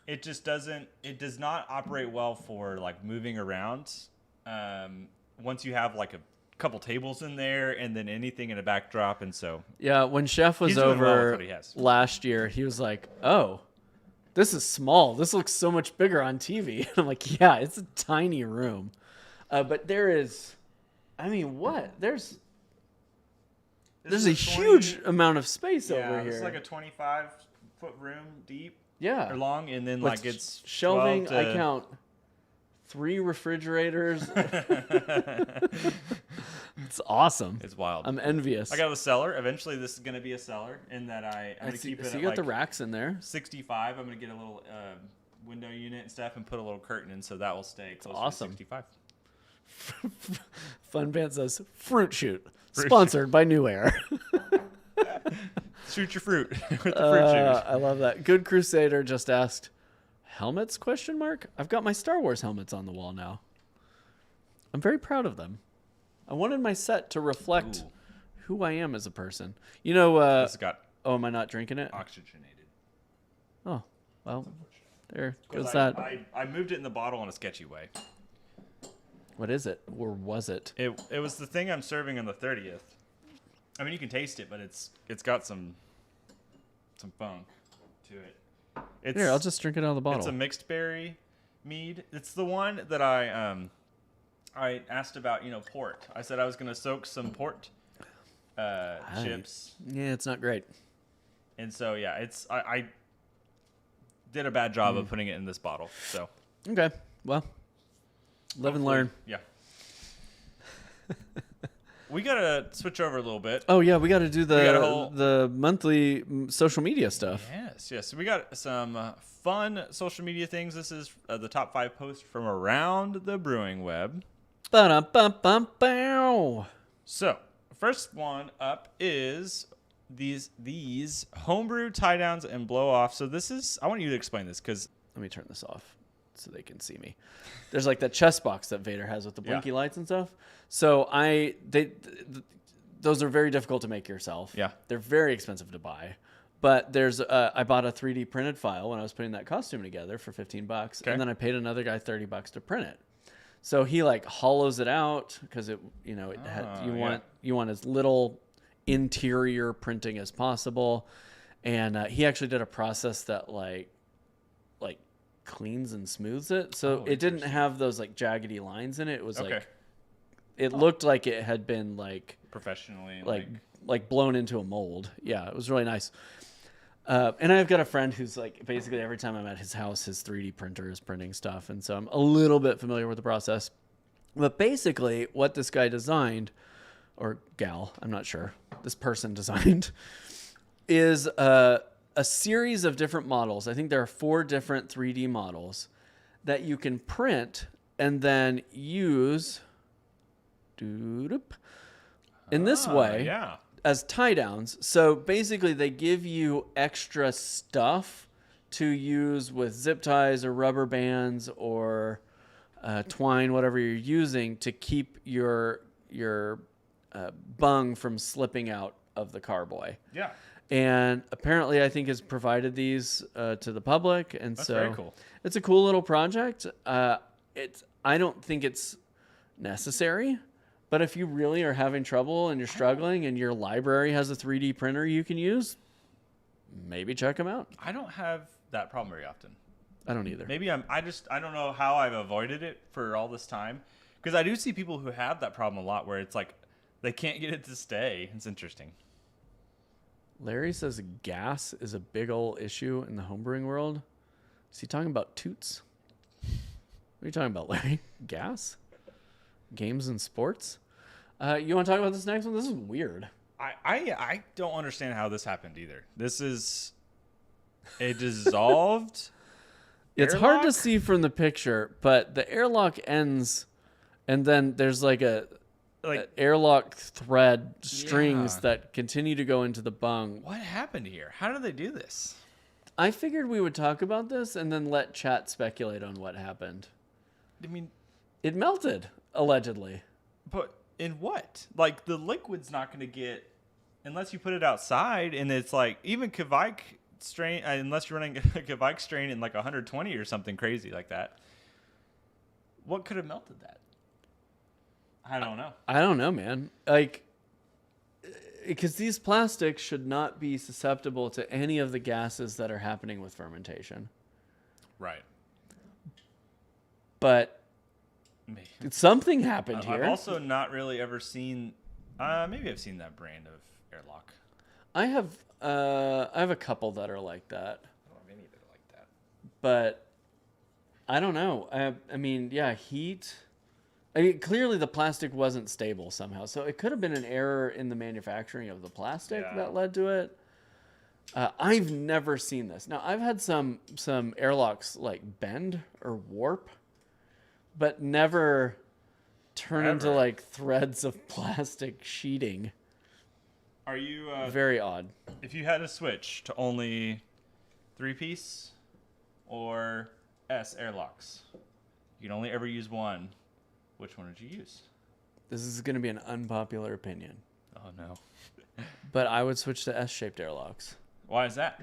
It does not operate well for moving around. Once you have a couple tables in there and then anything in a backdrop, and so when Chef was over last year, he was like, "Oh, this is small. This looks so much bigger on TV." And I'm like, "Yeah, it's a tiny room, but there is, what? There's a huge amount of space over here. It's like a 25-foot room deep. Yeah. Or long, and then With like it's shelving. 12 to... I count 3 refrigerators. It's awesome. It's wild. I'm envious. I got a cellar. Eventually, this is going to be a cellar in that I'm going to keep it so at you got like the racks in there. 65. I'm going to get a little window unit and stuff and put a little curtain in, so that will stay close awesome. to 65. Fun Band says, Fruit Shoot. Sponsored by New Air. Shoot your fruit with the fruit shoot. I love that. Good Crusader just asked, helmets, question mark? I've got my Star Wars helmets on the wall now. I'm very proud of them. I wanted my set to reflect who I am as a person. You know, It's got am I not drinking it? oxygenated. Oh, well, there goes I, that. I moved it in the bottle in a sketchy way. What is it? Or was it? It was the thing I'm serving on the 30th. I mean, you can taste it, but it's got some funk to it. Here, I'll just drink it out of the bottle. It's a mixed berry mead. It's the one that I asked about, port. I said I was going to soak some port chips. Yeah, it's not great. And so, yeah, I did a bad job of putting it in this bottle. So Okay, well, live and learn. Yeah. We got to switch over a little bit. Oh, yeah, we got to do the monthly social media stuff. Yes. So we got some fun social media things. This is the top 5 posts from around the brewing web. Ba-dum-bum-bum-bow. So, first one up is these homebrew tiedowns and blow off. So this is, I want you to explain this because Let me turn this off so they can see me. There's like that chest box that Vader has with the blinky lights and stuff. So those are very difficult to make yourself. Yeah. They're very expensive to buy. But I bought a 3D printed file when I was putting that costume together for $15, okay. And then I paid another guy $30 to print it. So he like hollows it out because you want as little interior printing as possible, and he actually did a process that like cleans and smooths it, so it didn't have those like jaggedy lines in it. It was like it looked like it had been like professionally like blown into a mold. Yeah, it was really nice. And I've got a friend who's like basically every time I'm at his house, his 3D printer is printing stuff. And so I'm a little bit familiar with the process. But basically what this guy designed, or gal, I'm not sure, this person designed, is a series of different models. I think there are 4 different 3D models that you can print and then use in this way. Yeah. As tie downs. So basically they give you extra stuff to use with zip ties or rubber bands or twine, whatever you're using to keep your bung from slipping out of the carboy. Yeah. And apparently I think has provided these to the public. And That's so very cool. It's a cool little project. I don't think it's necessary. But if you really are having trouble and you're struggling and your library has a 3D printer you can use, maybe check them out. I don't have that problem very often. I don't either. Maybe I don't know how I've avoided it for all this time. Because I do see people who have that problem a lot where it's like they can't get it to stay. It's interesting. Larry says gas is a big old issue in the homebrewing world. Is he talking about toots? What are you talking about, Larry? Gas? Games and sports? You want to talk about this next one? This is weird. I don't understand how this happened either. This is a dissolved It's airlock? hard to see from the picture, but the airlock ends, and then there's like a airlock thread strings that continue to go into the bung. What happened here? How did they do this? I figured we would talk about this and then let chat speculate on what happened. I mean, it melted, allegedly. But in what? Like, the liquid's not going to get, unless you put it outside, and it's like, even Kvike strain, unless you're running a Kvike strain in like 120 or something crazy like that. What could have melted that? I don't know. I don't know, man. Like, because these plastics should not be susceptible to any of the gases that are happening with fermentation. Right. But something happened here. I've also not really ever seen, maybe I've seen that brand of airlock. I have a couple that are like that. I don't have any that are like that. But I don't know. I mean, yeah, heat. I mean, clearly the plastic wasn't stable somehow. So it could have been an error in the manufacturing of the plastic that led to it. I've never seen this. Now, I've had some airlocks like bend or warp, but never turn into like threads of plastic sheeting. Are you very odd? If you had to switch to only 3-piece or S airlocks, you can only ever use one. Which one would you use? This is going to be an unpopular opinion. Oh no! But I would switch to S-shaped airlocks. Why is that?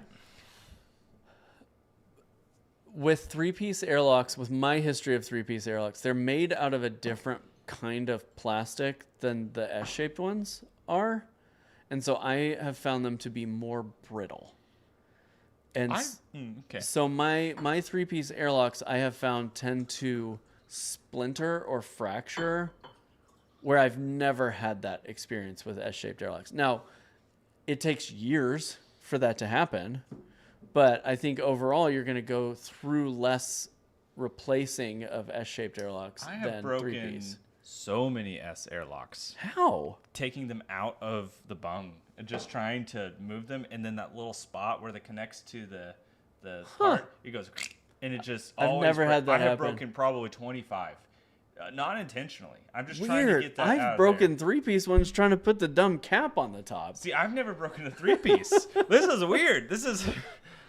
With 3-piece airlocks, with my history of 3-piece airlocks, they're made out of a different kind of plastic than the S-shaped ones are. And so I have found them to be more brittle. And so my 3-piece airlocks I have found tend to splinter or fracture, where I've never had that experience with S-shaped airlocks. Now, it takes years for that to happen, but I think overall you're going to go through less replacing of S-shaped airlocks than 3-piece. I have broken so many S airlocks. How? Taking them out of the bung and just trying to move them, and then that little spot where it connects to the part, it goes, and it just I've never had that happen. I have broken probably 25. Not intentionally. I'm just trying to get that out I've of broken there. 3-piece ones trying to put the dumb cap on the top. See, I've never broken a 3-piece. This is weird. This is...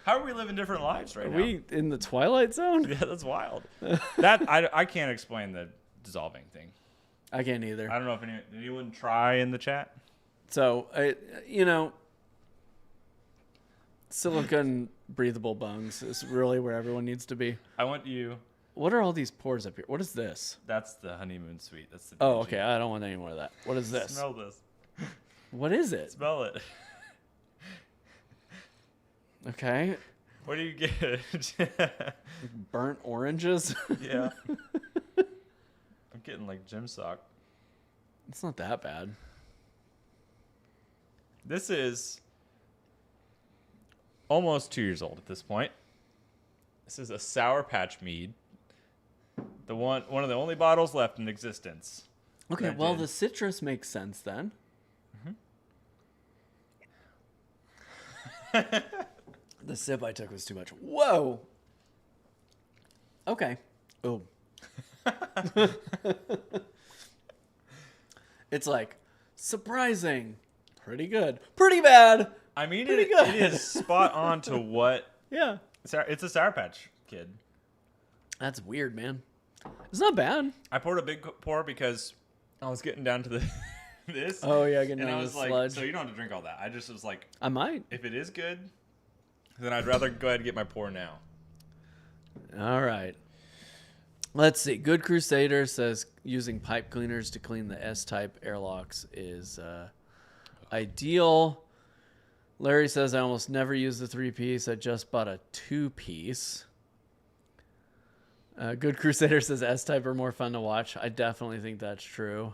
How are we living different lives right now? Are we in the Twilight Zone? Yeah, that's wild. I can't explain the dissolving thing. I can't either. I don't know if anyone try in the chat. So, silicone breathable bungs is really where everyone needs to be. I want you... What are all these pores up here? What is this? That's the honeymoon suite. That's the Oh, DG. okay. I don't want any more of that. What is this? Smell this. What is it? Smell it. Okay. What do you get? Burnt oranges? Yeah. I'm getting like gym sock. It's not that bad. This is almost 2 years old at this point. This is a Sour Patch Mead. The one of the only bottles left in existence. Okay, well, the citrus makes sense then. Mm-hmm. The sip I took was too much. Whoa! Okay. Oh. It's like, surprising. Pretty good. Pretty bad. I mean, Pretty it good. is spot on to what... Yeah. It's a Sour Patch Kid. That's weird, man. It's not bad. I poured a big pour because I was getting down to this. Oh, yeah, getting and down I to was the like, sludge. so you don't have to drink all that. I just was like, I might. if it is good, then I'd rather go ahead and get my pour now. All right. Let's see. Good Crusader says using pipe cleaners to clean the S-type airlocks is ideal. Larry says I almost never use the 3-piece. I just bought a 2-piece. Good Crusader says S-type are more fun to watch. I definitely think that's true.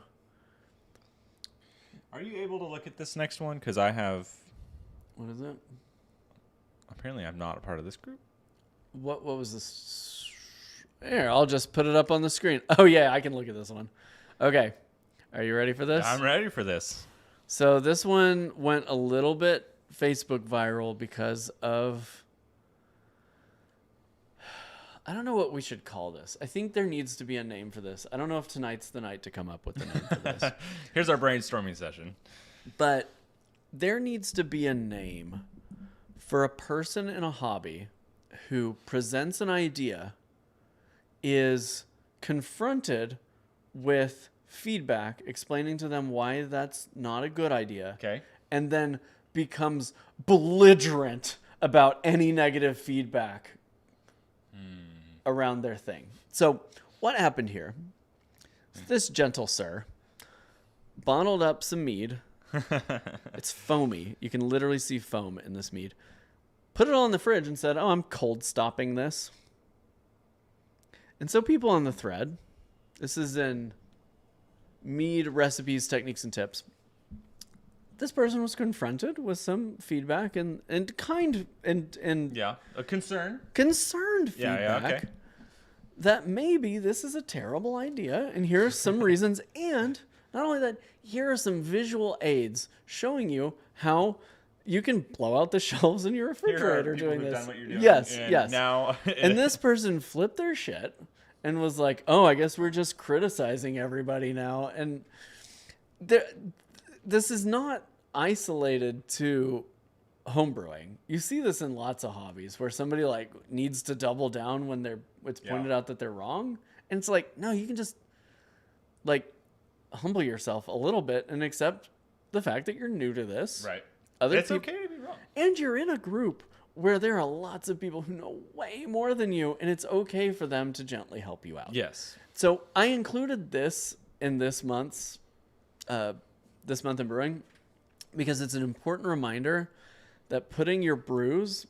Are you able to look at this next one? Because I have... What is it? Apparently I'm not a part of this group. What was this? Here, I'll just put it up on the screen. Oh, yeah, I can look at this one. Okay. Are you ready for this? I'm ready for this. So this one went a little bit Facebook viral because of... I don't know what we should call this. I think there needs to be a name for this. I don't know if tonight's the night to come up with a name for this. Here's our brainstorming session. But there needs to be a name for a person in a hobby who presents an idea, is confronted with feedback, explaining to them why that's not a good idea. Okay. And then becomes belligerent about any negative feedback around their thing. So what happened here? This gentle sir bottled up some mead. It's foamy. You can literally see foam in this mead. Put it all in the fridge and said, I'm cold stopping this. And so people on the thread, this is in Mead Recipes, Techniques, and Tips, this person was confronted with some feedback and kind and Yeah, a concern. concerned Yeah, feedback yeah, okay. that maybe this is a terrible idea, and here are some reasons. And not only that, here are some visual aids showing you how you can blow out the shelves in your refrigerator doing who've this. done what you're doing, Yes, and yes. Now, And this person flipped their shit and was like, "Oh, I guess we're just criticizing everybody now." And this is not isolated to homebrewing. You see this in lots of hobbies where somebody like needs to double down when it's pointed out that they're wrong, and it's like, no, you can just like humble yourself a little bit and accept the fact that you're new to this. right. It's okay to be wrong. And you're in a group where there are lots of people who know way more than you, and it's okay for them to gently help you out. Yes. So I included this in this month in brewing because it's an important reminder that putting your brews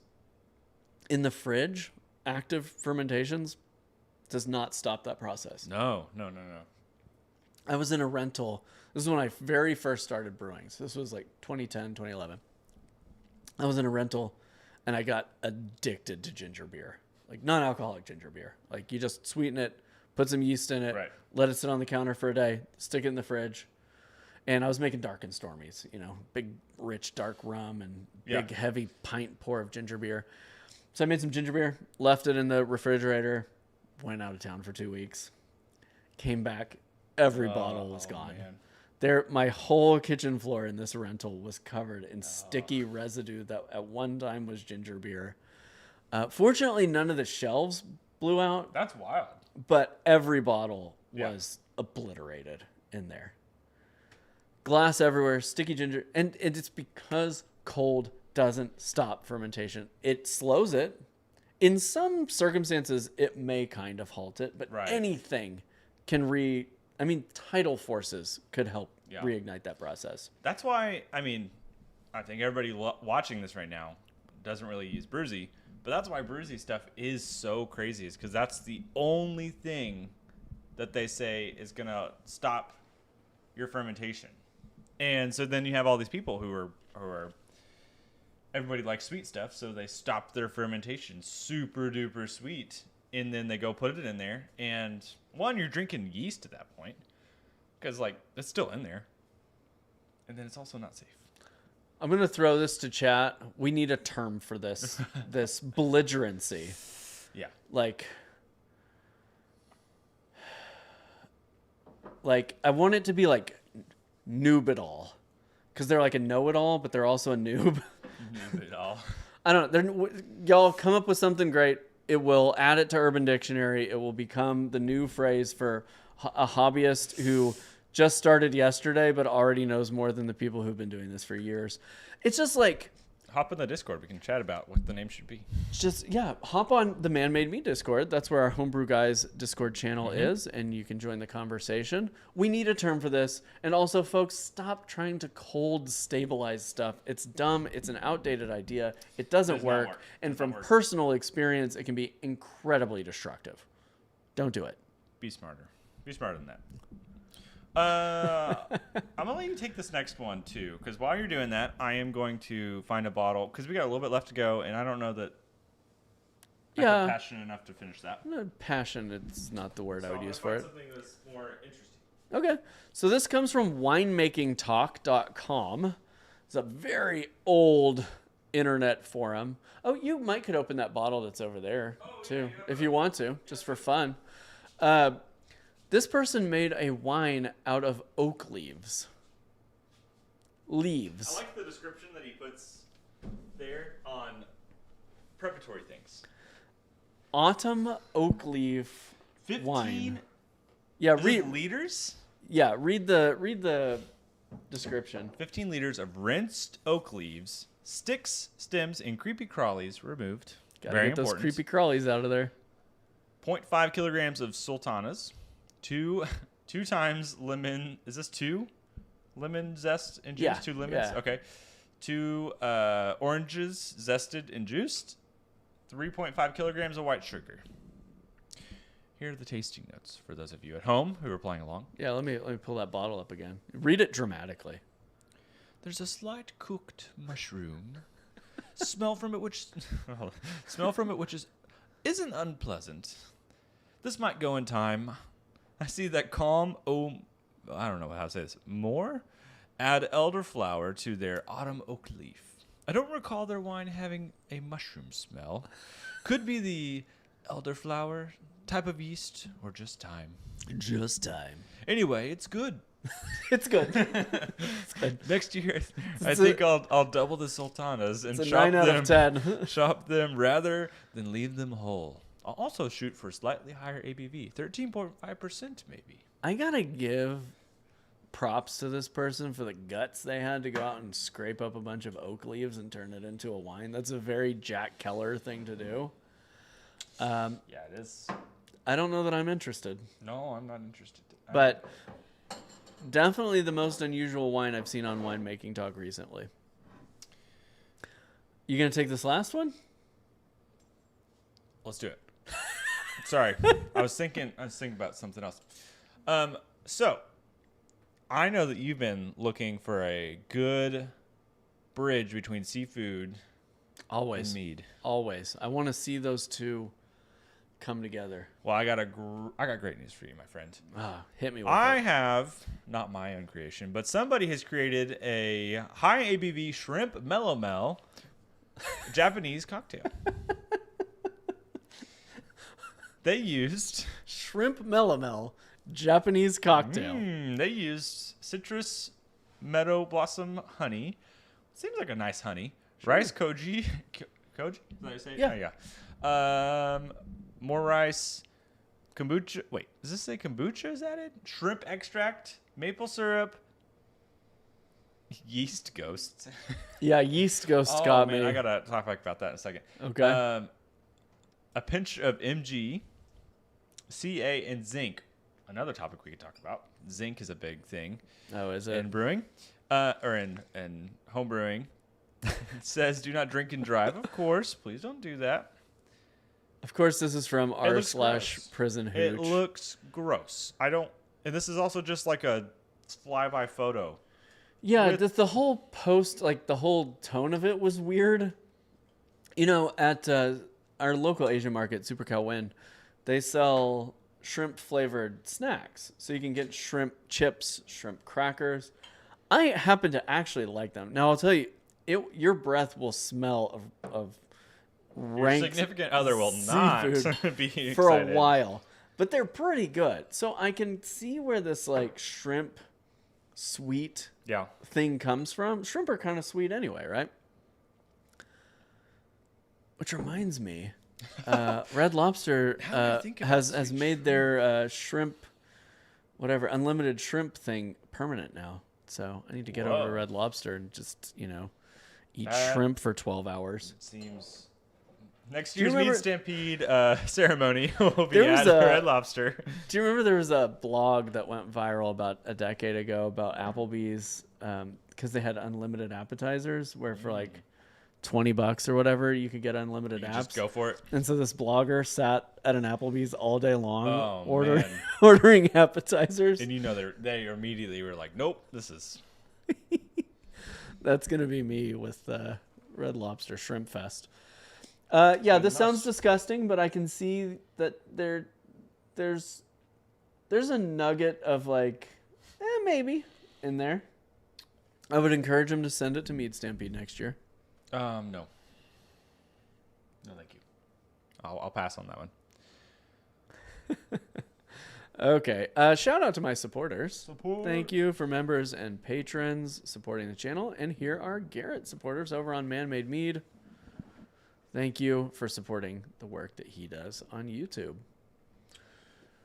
in the fridge, active fermentations, does not stop that process. No. I was in a rental. This is when I very first started brewing. So this was like 2010, 2011. I was in a rental and I got addicted to ginger beer, like non-alcoholic ginger beer. Like you just sweeten it, put some yeast in it, Right. let it sit on the counter for a day, stick it in the fridge. And I was making dark and stormies, big, rich, dark rum and big, heavy pint pour of ginger beer. So I made some ginger beer, left it in the refrigerator, went out of town for 2 weeks, came back, every bottle was gone. Man. My whole kitchen floor in this rental was covered in sticky residue that at one time was ginger beer. Fortunately, none of the shelves blew out, That's wild. but every bottle was obliterated in there. Glass everywhere, sticky ginger. And it's because cold doesn't stop fermentation. It slows it. In some circumstances, it may kind of halt it, but anything can tidal forces could help reignite that process. That's why, I think everybody watching this right now doesn't really use Brewsy, but that's why Brewsy stuff is so crazy, is because that's the only thing that they say is going to stop your fermentation. And so then you have all these people who are everybody likes sweet stuff, so they stop their fermentation super duper sweet, and then they go put it in there, and one, you're drinking yeast at that point, because like it's still in there, and then it's also not safe. I'm gonna throw this to chat. We need a term for this. This belligerency. Yeah. Like I want it to be like noob-it-all, because they're like a know-it-all, but they're also a noob. Noob-it-all. I don't know. Y'all come up with something great. It will add it to Urban Dictionary. It will become the new phrase for a hobbyist who just started yesterday, but already knows more than the people who've been doing this for years. It's just like, Hop in the Discord. We can chat about what the name should be. hop on the Man Made Me Discord. That's where our Homebrew Guys Discord channel is, and you can join the conversation. We need a term for this. And also, folks, stop trying to cold stabilize stuff. It's dumb. It's an outdated idea. It doesn't work. And from personal experience, it can be incredibly destructive. Don't do it. Be smarter. Be smarter than that. I'm gonna let you take this next one too, because while you're doing that, I am going to find a bottle, because we got a little bit left to go, and I don't know that I'm passionate enough to finish that. Passion, it's not the word I would use for it. Something that's more interesting. Okay, so this comes from winemakingtalk.com. It's a very old internet forum. Oh, you could open that bottle that's over there too, if you want to, just for fun. This person made a wine out of oak leaves. I like the description that he puts there on preparatory things. Autumn oak leaf 15 wine. Yeah, read liters? Yeah, read the description. 15 liters of rinsed oak leaves, sticks, stems, and creepy crawlies removed. Gotta Very get those important. creepy crawlies out of there. 0.5 kilograms of sultanas. Two times lemon. Is this 2? Lemon zest and juice? Yeah, 2 lemons? yeah. Okay. 2 oranges zested and juiced. 3.5 kilograms of white sugar. Here are the tasting notes for those of you at home who are playing along. Yeah, let me pull that bottle up again. Read it dramatically. there's a slight cooked mushroom. Smell from it which isn't unpleasant. This might go in time. I see that calm, I don't know how to say this. More? Add elderflower to their autumn oak leaf. I don't recall their wine having a mushroom smell. Could be the elderflower type of yeast or just time. Just time. Anyway, it's good. It's good. It's good. Next year, I think I'll double the sultanas and It's a 9 out of 10. shop them rather than leave them whole. I'll also shoot for slightly higher ABV, 13.5% maybe. I gotta give props to this person for the guts they had to go out and scrape up a bunch of oak leaves and turn it into a wine. That's a very Jack Keller thing to do. Yeah, it is. I don't know that I'm interested. No, I'm not interested. But definitely the most unusual wine I've seen on Winemaking Talk recently. You gonna take this last one? Let's do it. Sorry, I was thinking about something else. So I know that you've been looking for a good bridge between seafood Always. and mead. Always. I want to see those two come together. Well, I got great news for you, my friend. Hit me with I it. have, not my own creation, but somebody has created a high ABV shrimp melomel Japanese cocktail. They used Shrimp Melomel Japanese cocktail. They used citrus meadow blossom honey. Seems like a nice honey. Sure. Rice koji. Koji? Did I say it? Yeah. Oh, yeah. More rice. Kombucha. Wait, does this say kombucha is added? Shrimp extract. Maple syrup. Yeast ghosts. Yeah, yeast ghosts Oh, got man, me. I got to talk about that in a second. Okay. A pinch of MG, CA, and zinc. Another topic we could talk about. Zinc is a big thing Oh, is it? in brewing, or in home brewing. It says do not drink and drive. Of course, please don't do that. Of course, this is from looks gross. r/prison hooch. It looks gross. And this is also just like a flyby photo. Yeah, the whole post, like the whole tone of it was weird. You know, at our local Asian market, Super Cow Win, they sell shrimp flavored snacks. So you can get shrimp chips, shrimp crackers. I happen to actually like them. Now, I'll tell you, your breath will smell of Your rank significant other will not seafood be excited. for a while. But they're pretty good. So I can see where this like shrimp sweet thing comes from. Shrimp are kind of sweet anyway, right? Which reminds me, Red Lobster has made their shrimp, whatever, unlimited shrimp thing permanent now. So I need to get over to Red Lobster and just, eat shrimp for 12 hours. It seems next year's Mead Stampede ceremony will be at Red Lobster. Do you remember there was a blog that went viral about a decade ago about Applebee's because they had unlimited appetizers where for like $20 or whatever you could get unlimited apps. Just go for it. And so this blogger sat at an Applebee's all day long man. ordering appetizers. And they immediately were like, nope, this is... That's going to be me with Red Lobster Shrimp Fest. Yeah, this sounds disgusting, but I can see that there's a nugget of like, maybe in there. I would encourage him to send it to Mead Stampede next year. No. No, thank you. I'll pass on that one. Okay. Shout out to my supporters. Thank you for members and patrons supporting the channel. And here are Garrett supporters over on Man-Made Mead. Thank you for supporting the work that he does on YouTube.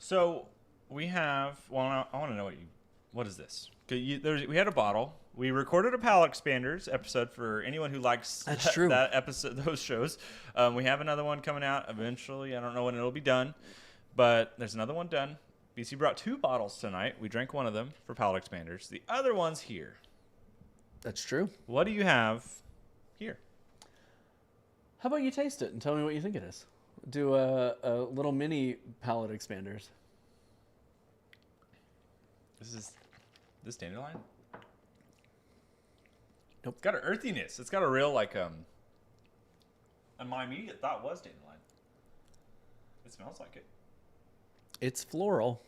So we have. Well, I want to know what is this? We had a bottle. We recorded a palate expanders episode for anyone who likes that episode, those shows. We have another one coming out eventually. I don't know when it'll be done, but there's another one done. BC brought 2 bottles tonight. We drank one of them for palate expanders. The other one's here. That's true. What do you have here? How about you taste it and tell me what you think it is? Do a little mini palate expanders. This is this dandelion? Nope. It's got an earthiness. It's got a real and my immediate thought was dandelion. It smells like it. It's floral.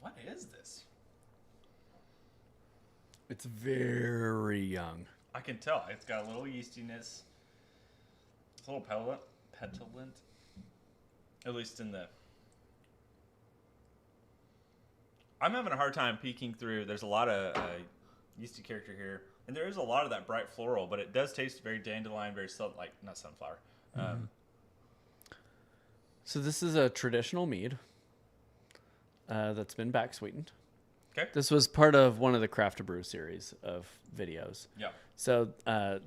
What is this? It's very young. I can tell. It's got a little yeastiness. It's a little petulant. At least in the... I'm having a hard time peeking through. There's a lot of yeasty character here. And there is a lot of that bright floral, but it does taste very dandelion, very not sunflower. So this is a traditional mead that's been back sweetened. Okay. This was part of one of the Craft to Brew series of videos. Yeah. So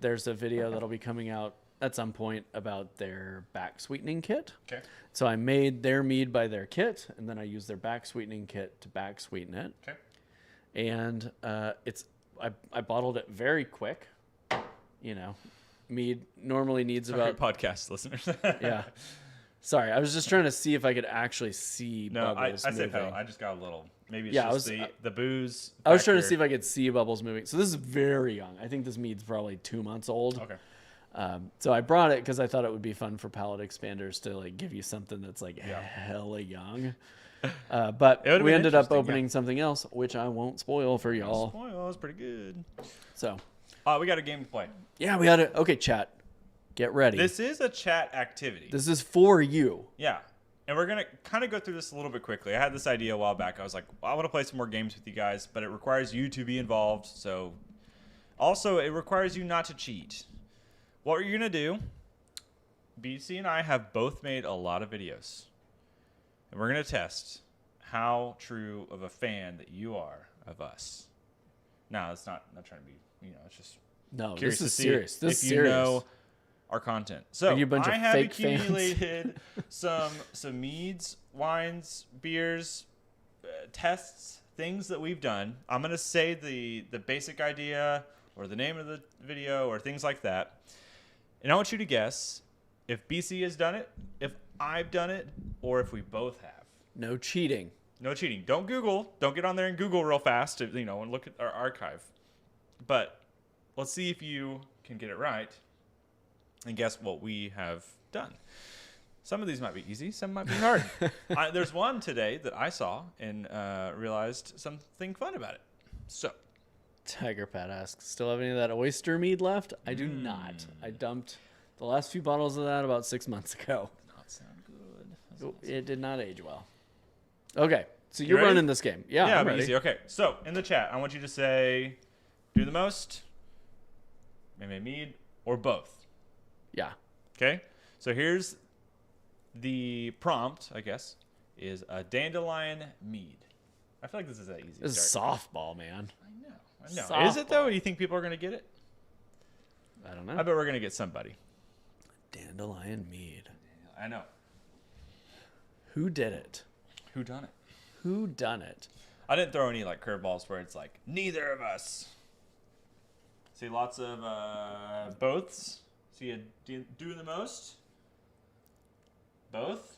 there's a video that'll be coming out at some point about their back sweetening kit. Okay. So I made their mead by their kit, and then I used their back sweetening kit to back sweeten it. Okay. And I bottled it very quick. You know, mead normally needs Sorry, about podcast listeners. yeah. Sorry, I was just trying to see if I could actually see bubbles I said moving. I just got a little. Maybe it's Yeah, just the booze. I was trying to see if I could see bubbles moving. So this is very young. I think this mead's probably 2 months old. Okay. So I brought it because I thought it would be fun for palate expanders to like give you something that's like hella young. But we ended up opening something else, which I won't spoil for y'all. Spoil, it's pretty good. So, We got a game to play. yeah, we had it. Okay, chat, get ready. This is a chat activity. This is for you. Yeah. And we're going to kind of go through this a little bit quickly. I had this idea a while back. I was like, I want to play some more games with you guys, but it requires you to be involved. So, also, it requires you not to cheat. What you're going to do, BC and I have both made a lot of videos. And we're going to test how true of a fan that you are of us. No, it's not trying to be, it's just No, curious this is to see serious. This if is you serious. know our content. So you a bunch of I have fake fans? accumulated some meads, wines, beers, tests, things that we've done. I'm going to say the basic idea or the name of the video or things like that. And I want you to guess if BC has done it, if I've done it, or if we both have. No cheating. No cheating. Don't Google. Don't get on there and Google real fast, and look at our archive. But let's see if you can get it right and guess what we have done. Some of these might be easy. Some might be hard. There's one today that I saw and realized something fun about it. So, Tiger Pat asks, still have any of that oyster mead left? I do not. I dumped the last few bottles of that about 6 months ago. does not sound good. It did not age well. Okay, so You you're ready? running this game. Yeah, Yeah, I'm it'll be ready. easy. Okay, so in the chat, I want you to say do the most, maybe mead, or both. Yeah. Okay, so here's the prompt, I guess, is a dandelion mead. I feel like this is that easy. This is start. softball, man. I know. Is it though? Softball. Do you think people are going to get it? I don't I know. bet we're going to get somebody. Dandelion mead. I know. Who did it? Who done it? Who done it? I didn't throw any like curveballs where it's like neither of us. See lots of boths. See you do the most. Both.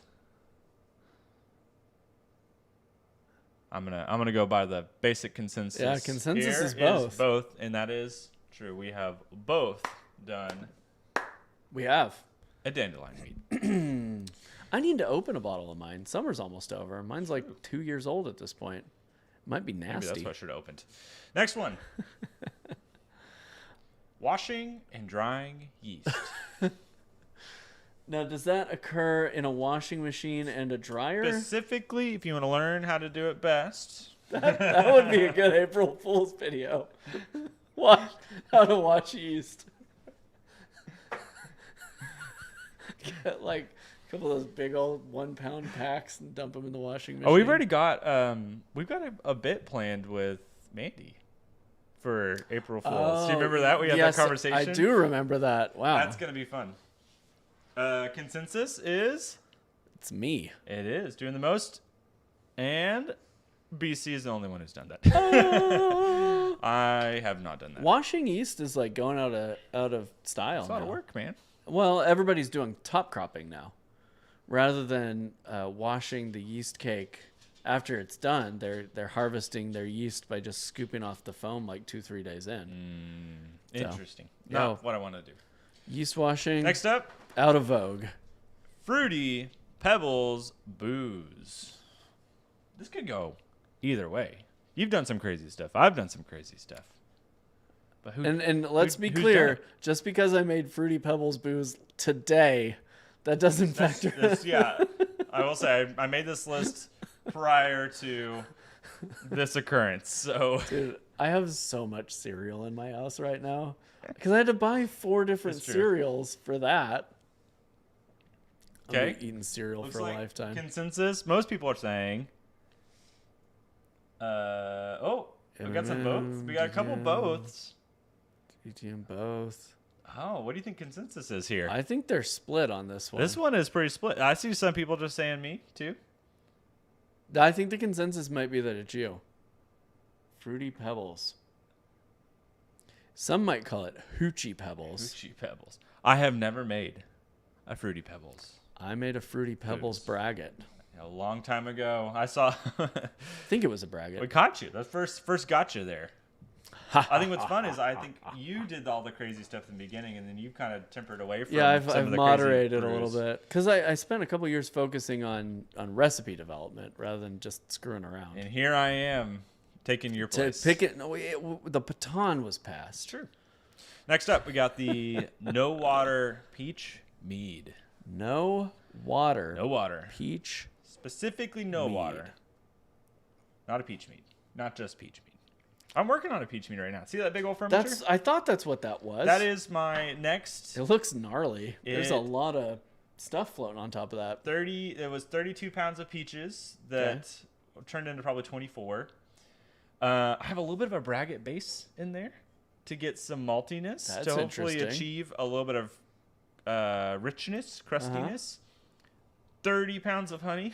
I'm gonna go by the basic consensus. Yeah, consensus Here is both. Both, and that is true. We have both done We have. a dandelion mead. I need to open a bottle of mine. Summer's almost over. Mine's like 2 years old at this point. Might be nasty. Maybe that's what I should have opened. Next one. Washing and drying yeast. Now, does that occur in a washing machine and a dryer? Specifically, if you want to learn how to do it best. That would be a good April Fool's video. How to wash yeast. Get like a couple of those big old 1 pound packs and dump them in the washing machine. Oh, we've already got a bit planned with Mandy for April Fool's. Do you remember that? We had yes, that conversation. I do remember that. Wow. That's gonna be fun. Consensus is It's me. it is doing the most, and BC is the only one who's done that. I have not done that. Washing yeast is like going out of style. It's a lot of now. work, man. Well, everybody's doing top cropping now, rather than washing the yeast cake after it's done, they're harvesting their yeast by just scooping off the foam like 2-3 days in. Interesting. Not what I want to do. Yeast washing. Next up, out of vogue. Fruity Pebbles booze. This could go either way. You've done some crazy stuff. I've done some crazy stuff. But and let's be clear, just because I made Fruity Pebbles booze today, that doesn't factor. Yeah, I will say I made this list prior to this occurrence. So, dude, I have so much cereal in my house right now because I had to buy 4 different cereals for that. Okay, eating cereal Looks for like a lifetime. Consensus. Most people are saying. We got some both. We got a couple boths. DTM both. Oh, what do you think consensus is here? I think they're split on this one. This one is pretty split. I see some people just saying me too. I think the consensus might be that it's you. Fruity Pebbles. Some might call it Hoochie Pebbles. Hoochie Pebbles. I have never made a Fruity Pebbles. I made a Fruity Pebbles braggot. A long time ago. I saw. I think it was a braggot. We caught you. The first got you there. I think what's fun is I think you did all the crazy stuff in the beginning, and then you kind of tempered away from. Yeah, I've of the moderated crazy a little bit because I spent a couple years focusing on recipe development rather than just screwing around. And here I am taking your place. To pick it, the baton was passed. True. Next up, we got the no water peach mead. No water. No water. Peach. Specifically, no mead. water. Not a peach mead. Not just peach mead. I'm working on a peach mead right now. See that big old fermenter? I thought that's what that was. That is my next. It looks gnarly. There's a lot of stuff floating on top of that. It was 32 pounds of peaches that turned into probably 24. I have a little bit of a braggot base in there to get some maltiness. That's to hopefully interesting. achieve a little bit of richness, crustiness. 30 pounds of honey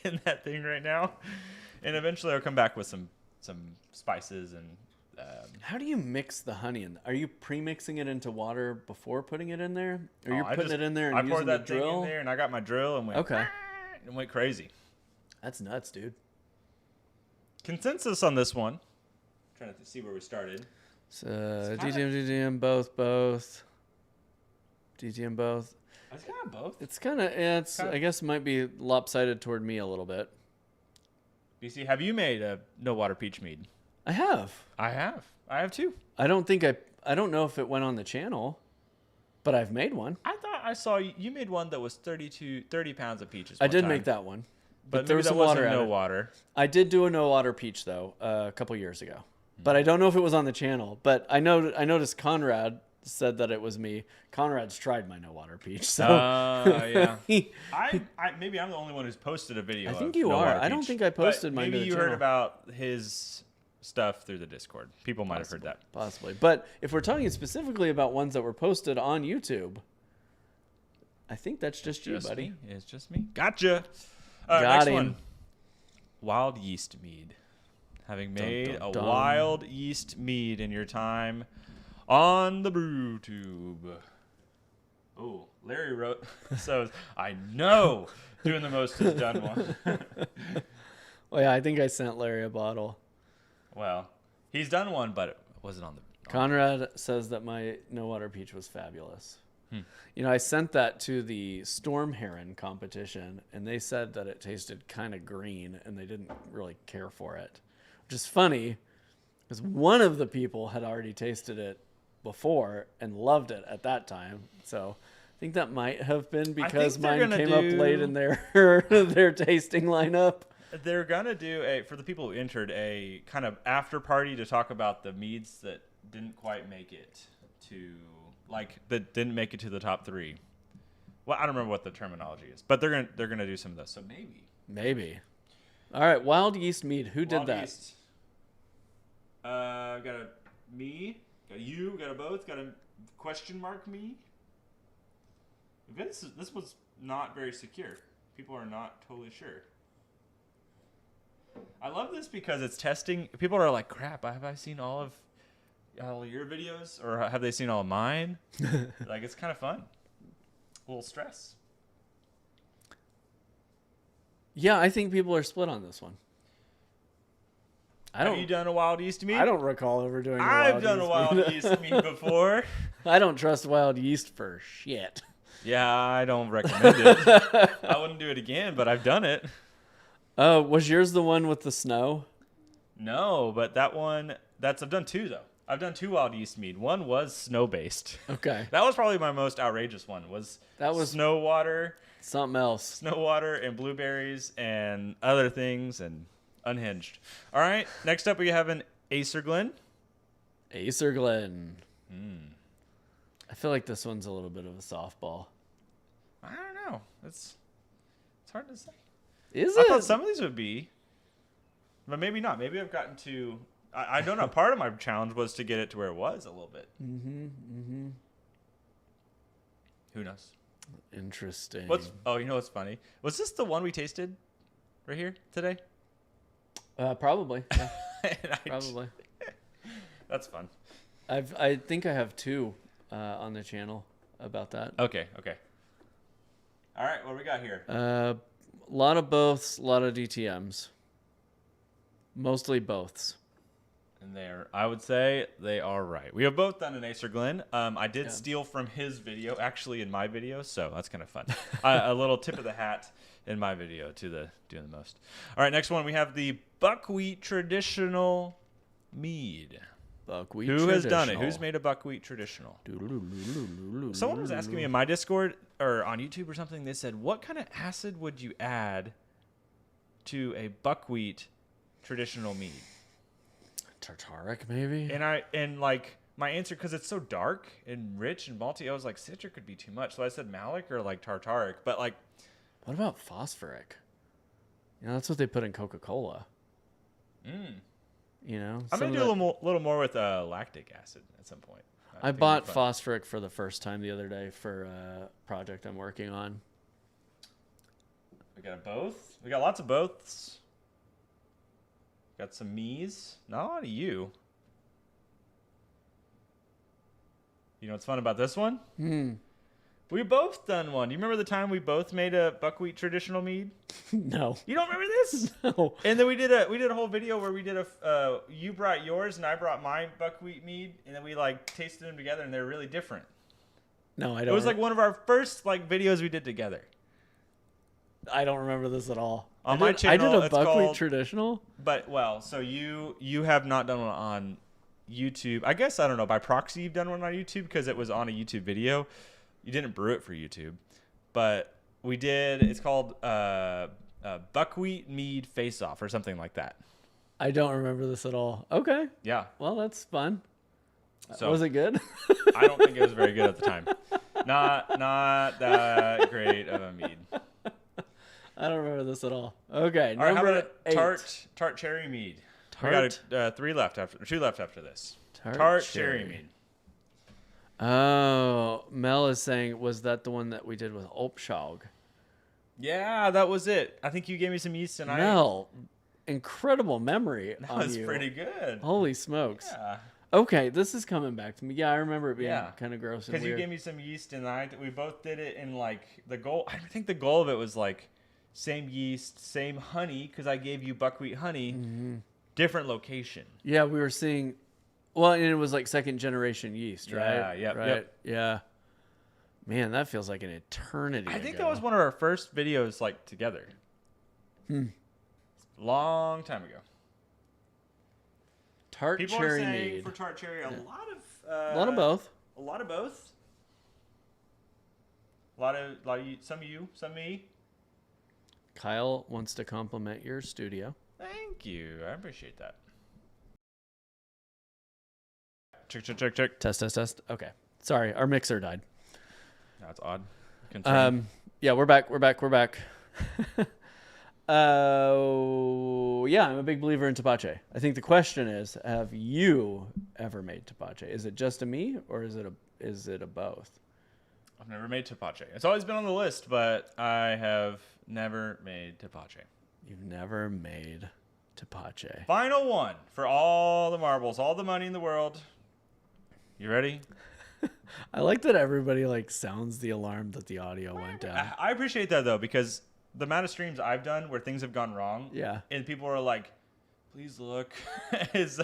in that thing right now. And eventually I'll come back with some spices and how do you mix the honey in? Are you pre-mixing it into water before putting it in there? Or you're putting it in there and I using poured that the drill? thing in there and I got my drill and went crazy. That's nuts, dude. Consensus on this one. Trying to see where we started. So DTM, both. DTM both. It's kind of both. It's kind of, I guess it might be lopsided toward me a little bit. BC, have you made a no water peach mead? I have. I have too. I don't know if it went on the channel, but I've made one. I thought I saw you made one that was 30 pounds of peaches. I did make that one. But there was some water no water. I did do a no water peach though a couple years ago. But I don't know if it was on the channel. But I noticed Conrad said that it was me. Conrad's tried my no water peach. So yeah. Maybe I'm the only one who's posted a video. I think you are. I don't think I posted mine. Maybe you heard about his stuff through the Discord. People might have heard that. Possibly. But if we're talking specifically about ones that were posted on YouTube, I think that's just you, buddy. It's just me. Gotcha. Got next him. one. Wild yeast mead. Having made a wild yeast mead in your time on the brew tube. Oh, Larry wrote, so I know Doing the Most has done one. Well, yeah, I think I sent Larry a bottle. Well, he's done one, but it wasn't on the. Conrad says that my no water peach was fabulous. You know, I sent that to the Storm Heron competition, and they said that it tasted kind of green, and they didn't really care for it. Which is funny, because one of the people had already tasted it before and loved it at that time. So I think that might have been because mine came up late in their tasting lineup. They're gonna do for the people who entered a kind of after party to talk about the meads that didn't quite make it to that didn't make it to the top 3. Well, I don't remember what the terminology is, but they're gonna do some of those. So maybe. All right, wild yeast mead. Who did that? Yeast. Got a me, got a you, got a both, got a question mark me. This was not very secure. People are not totally sure. I love this because it's testing. People are like, crap, have I seen all of your videos, or have they seen all of mine? Like, it's kind of fun. A little stress. Yeah, I think people are split on this one. Have you done a wild yeast mead? I don't recall ever doing. I've done a wild yeast mead before. I don't trust wild yeast for shit. Yeah, I don't recommend it. I wouldn't do it again, but I've done it. Oh, was yours the one with the snow? No, but that one, I've done two though. I've done two wild yeast mead. One was snow based. Okay. That was probably my most outrageous one. That was snow water, something else. Snow water and blueberries and other things and unhinged. All right. Next up, we have an Acer Glen. Acer Glen. I feel like this one's a little bit of a softball. I don't know. It's hard to say. Is I it? thought some of these would be, but maybe not. Maybe I've gotten to. I don't know. Part of my challenge was to get it to where it was a little bit. Who knows? Interesting. You know what's funny? Was this the one we tasted right here today? Probably. Yeah. Probably. That's fun. I think I have two on the channel about that. Okay. All right, what do we got here? A lot of boths, a lot of DTMs. Mostly boths. And I would say they are right. We have both done an Acer Glen. I did steal from his video, actually in my video, so that's kind of fun. A little tip of the hat in my video to the doing the most. All right, next one we have the buckwheat traditional mead. Buckwheat Who has done it? Who's made a buckwheat traditional? Someone was asking me in my Discord or on YouTube or something. They said, what kind of acid would you add to a buckwheat traditional mead? Tartaric, maybe? And my answer, because it's so dark and rich and malty, I was like, citric could be too much. So I said malic or like tartaric. But like, what about phosphoric? You know, that's what they put in Coca-Cola. You know, I'm gonna do a little more with lactic acid at some point. I bought phosphoric for the first time the other day for a project I'm working on. We got a both. We got lots of boths. Got some me's. Not a lot of you. You know what's fun about this one? We both done one. You remember the time we both made a buckwheat traditional mead? No. You don't remember this? No. And then we did a whole video where we did you brought yours and I brought my buckwheat mead, and then we like tasted them together, and they're really different. No, I don't. It was like one of our first like videos we did together. I don't remember this at all. On my channel, I did a it's buckwheat called, traditional. But so you have not done one on YouTube. I guess I don't know, by proxy you've done one on YouTube because it was on a YouTube video. You didn't brew it for YouTube, but we did. It's called buckwheat mead face off or something like that. I don't remember this at all. Okay. Yeah. Well, that's fun. So was it good? I don't think it was very good at the time. Not that great of a mead. I don't remember this at all. Okay. All right, number how about a 8. tart cherry mead? Tart? We got 2 left after this. Tart cherry mead. Oh, Mel is saying, was that the one that we did with Opschog? Yeah, that was it. I think you gave me some yeast and Mel, incredible memory that on was you. pretty good. Holy smokes. Yeah. Okay, this is coming back to me. Yeah, I remember it being kind of gross and weird. Because you gave me some yeast and we both did it in like the goal. I think the goal of it was like same yeast, same honey, because I gave you buckwheat honey, different location. Yeah, we were seeing... Well, and it was like second generation yeast, right? Yeah, right. Yeah. Man, that feels like an eternity I think ago. that was one of our first videos like together. Long time ago. Tart People cherry are saying mead. for tart cherry a lot of both. A lot of both. A lot of you, some of you, some of me. Kyle wants to compliment your studio. Thank you. I appreciate that. Check. Test. Okay. Sorry, our mixer died. That's odd. Yeah, we're back. Yeah, I'm a big believer in tepache. I think the question is, have you ever made tepache? Is it just a me, or is it a both? I've never made tepache. It's always been on the list, but I have never made tepache. You've never made tepache. Final one for all the marbles, all the money in the world. You ready? I like that everybody like sounds the alarm that the audio went down. I appreciate that though, because the amount of streams I've done where things have gone wrong. Yeah. And people are like, please look. it's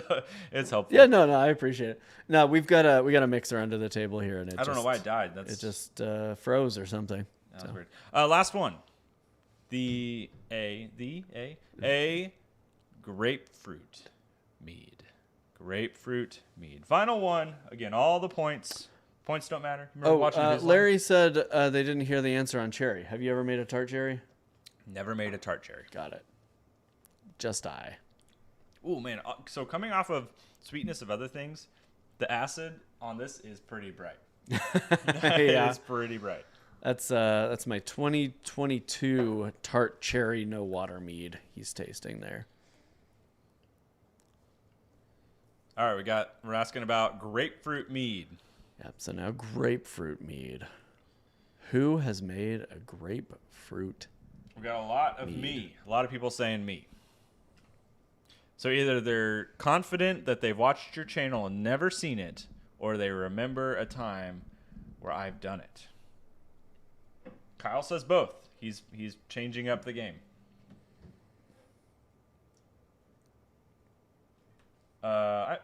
helpful. Yeah, no, I appreciate it. No, we got a mixer under the table here, and I don't know why it died. It just froze or something. That was weird. Last one. A grapefruit mead. Grapefruit mead. Final one. Again, all the points. Points don't matter. Remember watching his Larry said they didn't hear the answer on cherry. Have you ever made a tart cherry? Never made a tart cherry. Got it. Just I. Oh man. So coming off of sweetness of other things, the acid on this is pretty bright. Yeah. It's pretty bright. That's my 2022 tart cherry no water mead he's tasting there. All right, we're asking about grapefruit mead. Yep, so now grapefruit mead. Who has made a grapefruit? We got a lot of me. A lot of people saying me. So either they're confident that they've watched your channel and never seen it, or they remember a time where I've done it. Kyle says both. He's changing up the game.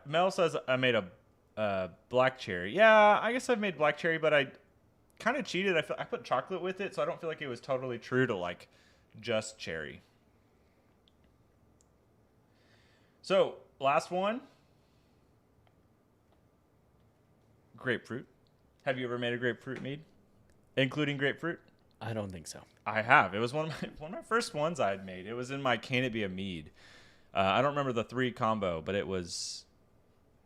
Mel says I made a black cherry. Yeah, I guess I've made black cherry, but I kind of cheated. I put chocolate with it, so I don't feel like it was totally true to like just cherry. So last one, grapefruit. Have you ever made a grapefruit mead, including grapefruit? I don't think so. I have. It was one of my first ones I had made. It was in my Can It Be a Mead. I don't remember the 3 combo, but it was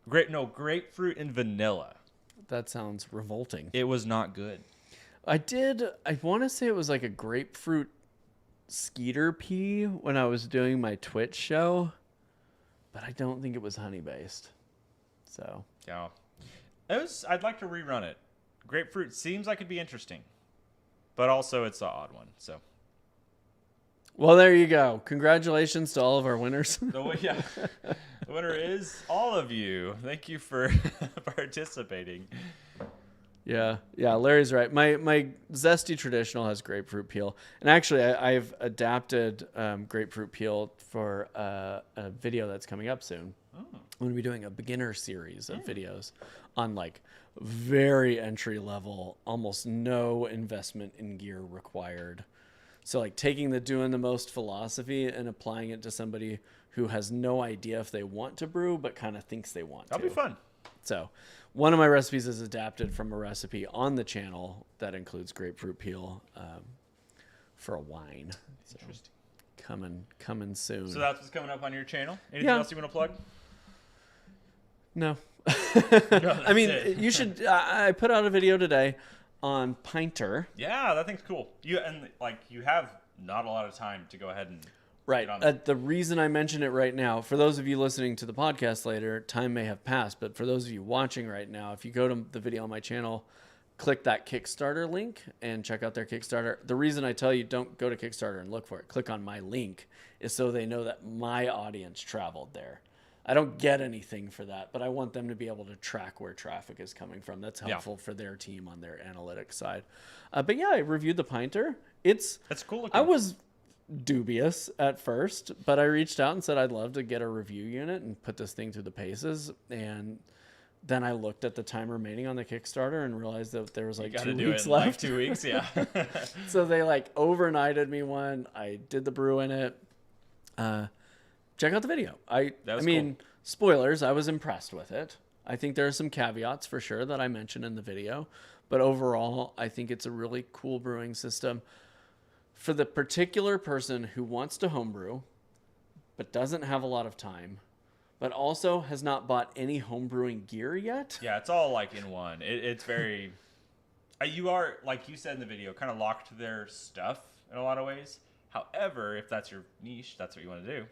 grapefruit and vanilla. That sounds revolting. It was not good. I want to say it was like a grapefruit skeeter pea when I was doing my Twitch show, but I don't think it was honey based. So Yeah, I'd like to rerun it. Grapefruit seems like it'd be interesting, but also it's the odd one. So. Well, there you go. Congratulations to all of our winners. The winner is all of you. Thank you for participating. Yeah, Larry's right. My Zesty Traditional has grapefruit peel. And actually, I've adapted grapefruit peel for a video that's coming up soon. Oh. I'm going to be doing a beginner series of videos on like very entry level, almost no investment in gear required. So like taking the doing the most philosophy and applying it to somebody who has no idea if they want to brew, but kind of thinks they want to. That'll be fun. So one of my recipes is adapted from a recipe on the channel that includes grapefruit peel for a wine. So interesting. Coming soon. So that's what's coming up on your channel. Anything else you want to plug? No. I mean, you should. I put out a video today on Pinter. Yeah, that thing's cool. You have not a lot of time to go ahead and right. The reason I mention it right now, for those of you listening to the podcast later, time may have passed, but for those of you watching right now, if you go to the video on my channel, click that Kickstarter link and check out their Kickstarter. The reason I tell you don't go to Kickstarter and look for it, click on my link, is so they know that my audience traveled there. I don't get anything for that, but I want them to be able to track where traffic is coming from. That's helpful for their team on their analytics side. But yeah, I reviewed the Pinter. That's cool looking. I was dubious at first, but I reached out and said I'd love to get a review unit and put this thing through the paces. And then I looked at the time remaining on the Kickstarter and realized that there was like 2 weeks left. Like 2 weeks, yeah. So they like overnighted me one. I did the brew in it. Check out the video. I mean, cool. Spoilers, I was impressed with it. I think there are some caveats for sure that I mentioned in the video, but overall, I think it's a really cool brewing system for the particular person who wants to homebrew, but doesn't have a lot of time, but also has not bought any homebrewing gear yet. Yeah, it's all like in one. It's very, you are, like you said in the video, kind of locked to their stuff in a lot of ways. However, if that's your niche, that's what you want to do.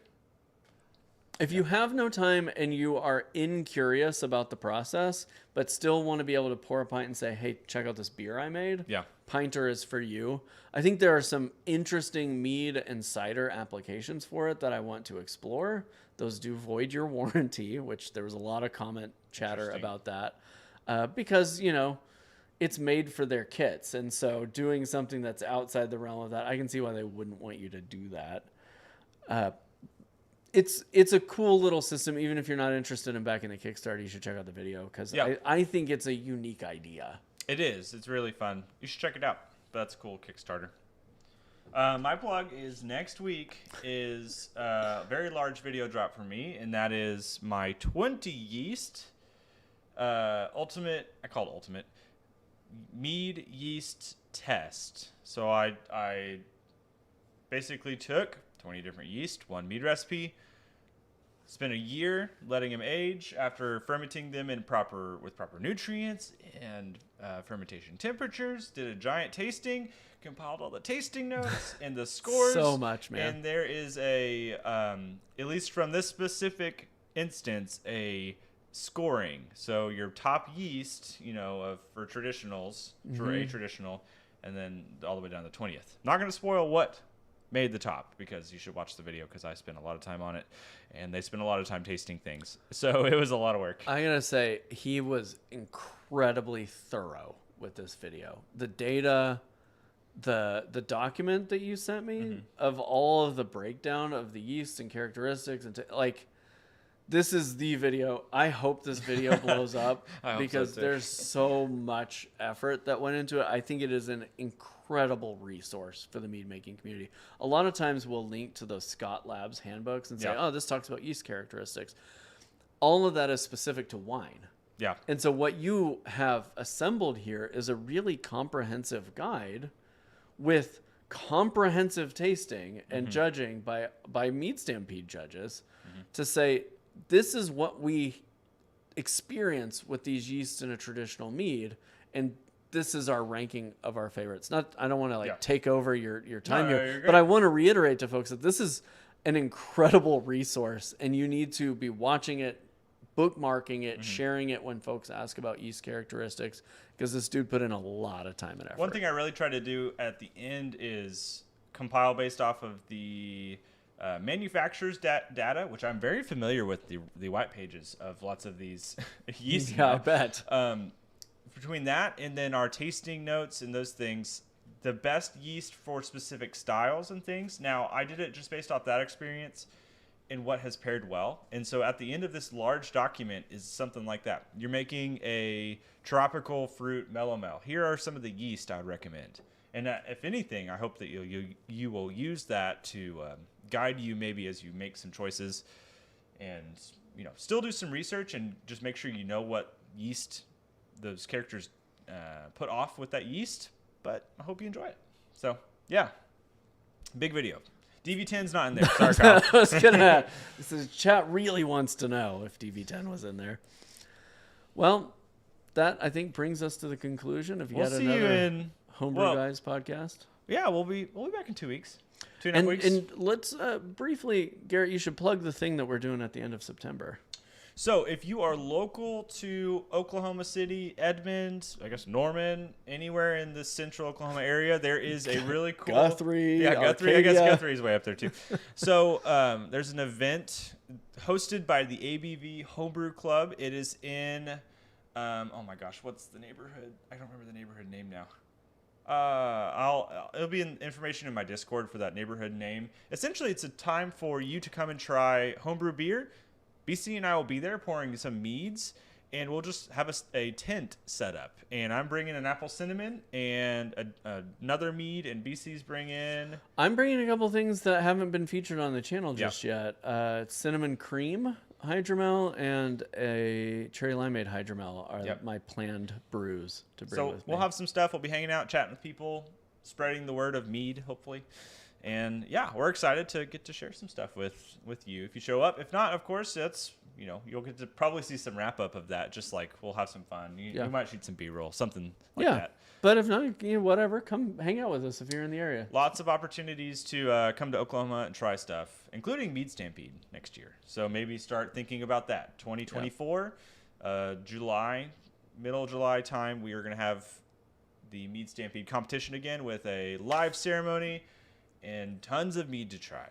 If you have no time and you are incurious about the process, but still want to be able to pour a pint and say, hey, check out this beer I made. Yeah. Pinter is for you. I think there are some interesting mead and cider applications for it that I want to explore. Those do void your warranty, which there was a lot of comment chatter about that. Because, it's made for their kits. And so doing something that's outside the realm of that, I can see why they wouldn't want you to do that. It's a cool little system. Even if you're not interested in backing the Kickstarter, you should check out the video because I think it's a unique idea. It is. It's really fun. You should check it out. That's a cool Kickstarter. My plug is next week is a very large video drop for me, and that is my 20 yeast ultimate mead yeast test. So I basically took 20 different yeast, one mead recipe, spent a year letting them age after fermenting them with proper nutrients and fermentation temperatures, did a giant tasting, compiled all the tasting notes and the scores. So much, man. And there is at least from this specific instance, a scoring. So your top yeast, for traditionals, for a traditional, and then all the way down to the 20th. Not going to spoil what made the top because you should watch the video because I spent a lot of time on it and they spent a lot of time tasting things. So it was a lot of work. I'm going to say he was incredibly thorough with this video. The data, the document that you sent me of all of the breakdown of the yeast and characteristics and this is the video. I hope this video blows up because there's so much effort that went into it. I think it is an incredible resource for the mead making community. A lot of times we'll link to those Scott Labs handbooks and say, oh, this talks about yeast characteristics. All of that is specific to wine. Yeah. And so what you have assembled here is a really comprehensive guide with comprehensive tasting and judging by Mead Stampede judges to say, this is what we experience with these yeasts in a traditional mead, and this is our ranking of our favorites. I don't want to take over your time here, but I want to reiterate to folks that this is an incredible resource, and you need to be watching it, bookmarking it, sharing it when folks ask about yeast characteristics, because this dude put in a lot of time and effort. One thing I really try to do at the end is compile based off of the manufacturer's data, which I'm very familiar with the white pages of lots of these yeast. Yeah, I bet. Between that and then our tasting notes and those things, the best yeast for specific styles and things. Now, I did it just based off that experience and what has paired well. And so at the end of this large document is something like that. You're making a tropical fruit melomel. Here are some of the yeast I would recommend. And if anything, I hope that you will use that to guide you maybe as you make some choices, and still do some research and just make sure you know what yeast those characters put off with that yeast. But I hope you enjoy it. So yeah, big video. DV10's not in there. Sorry, Kyle. I was gonna. This chat really wants to know if DV10 was in there. Well, that I think brings us to the conclusion of yet another Homebrew Guys podcast. Yeah, we'll be back in 2 weeks. 2.5 weeks. And let's briefly, Garrett, you should plug the thing that we're doing at the end of September. So if you are local to Oklahoma City, Edmond, I guess Norman, anywhere in the central Oklahoma area, there is a really cool Guthrie. Yeah, Guthrie. I guess Guthrie's way up there too. So there's an event hosted by the ABV Homebrew Club. It is in oh my gosh, what's the neighborhood? I don't remember the neighborhood name now. It'll be information in my Discord for that neighborhood name. Essentially, it's a time for you to come and try homebrew beer. BC and I will be there pouring some meads, and we'll just have a tent set up. And I'm bringing an apple cinnamon and another mead, and BC's bringing... I'm bringing a couple things that haven't been featured on the channel just yet. Cinnamon cream hydromel and a cherry limeade hydromel are my planned brews to bring with me. So we'll have some stuff. We'll be hanging out, chatting with people, spreading the word of mead, hopefully. And yeah, we're excited to get to share some stuff with you if you show up. If not, of course, that's you'll get to probably see some wrap up of that. Just like we'll have some fun. You might shoot some B-roll, something like that. But if not, whatever, come hang out with us if you're in the area. Lots of opportunities to come to Oklahoma and try stuff, including Mead Stampede next year. So maybe start thinking about that. 2024, July, middle of July time, we are going to have the Mead Stampede competition again with a live ceremony and tons of mead to try.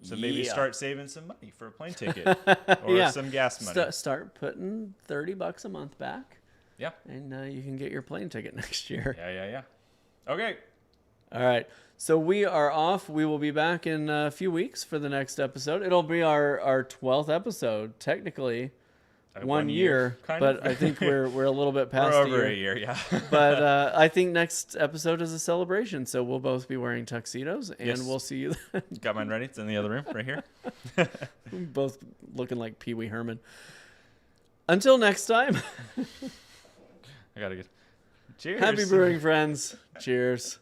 So maybe start saving some money for a plane ticket or some gas money. Start putting $30 a month back. Yeah. And you can get your plane ticket next year. Yeah. Okay. All right. So we are off. We will be back in a few weeks for the next episode. It'll be our 12th episode, technically. 1 year, but I think we're a little bit past we're over a year, yeah. But I think next episode is a celebration, so we'll both be wearing tuxedos, and we'll see you then. Got mine ready. It's in the other room right here. Both looking like Pee Wee Herman. Until next time. I gotta get. Cheers. Happy brewing, friends. Cheers.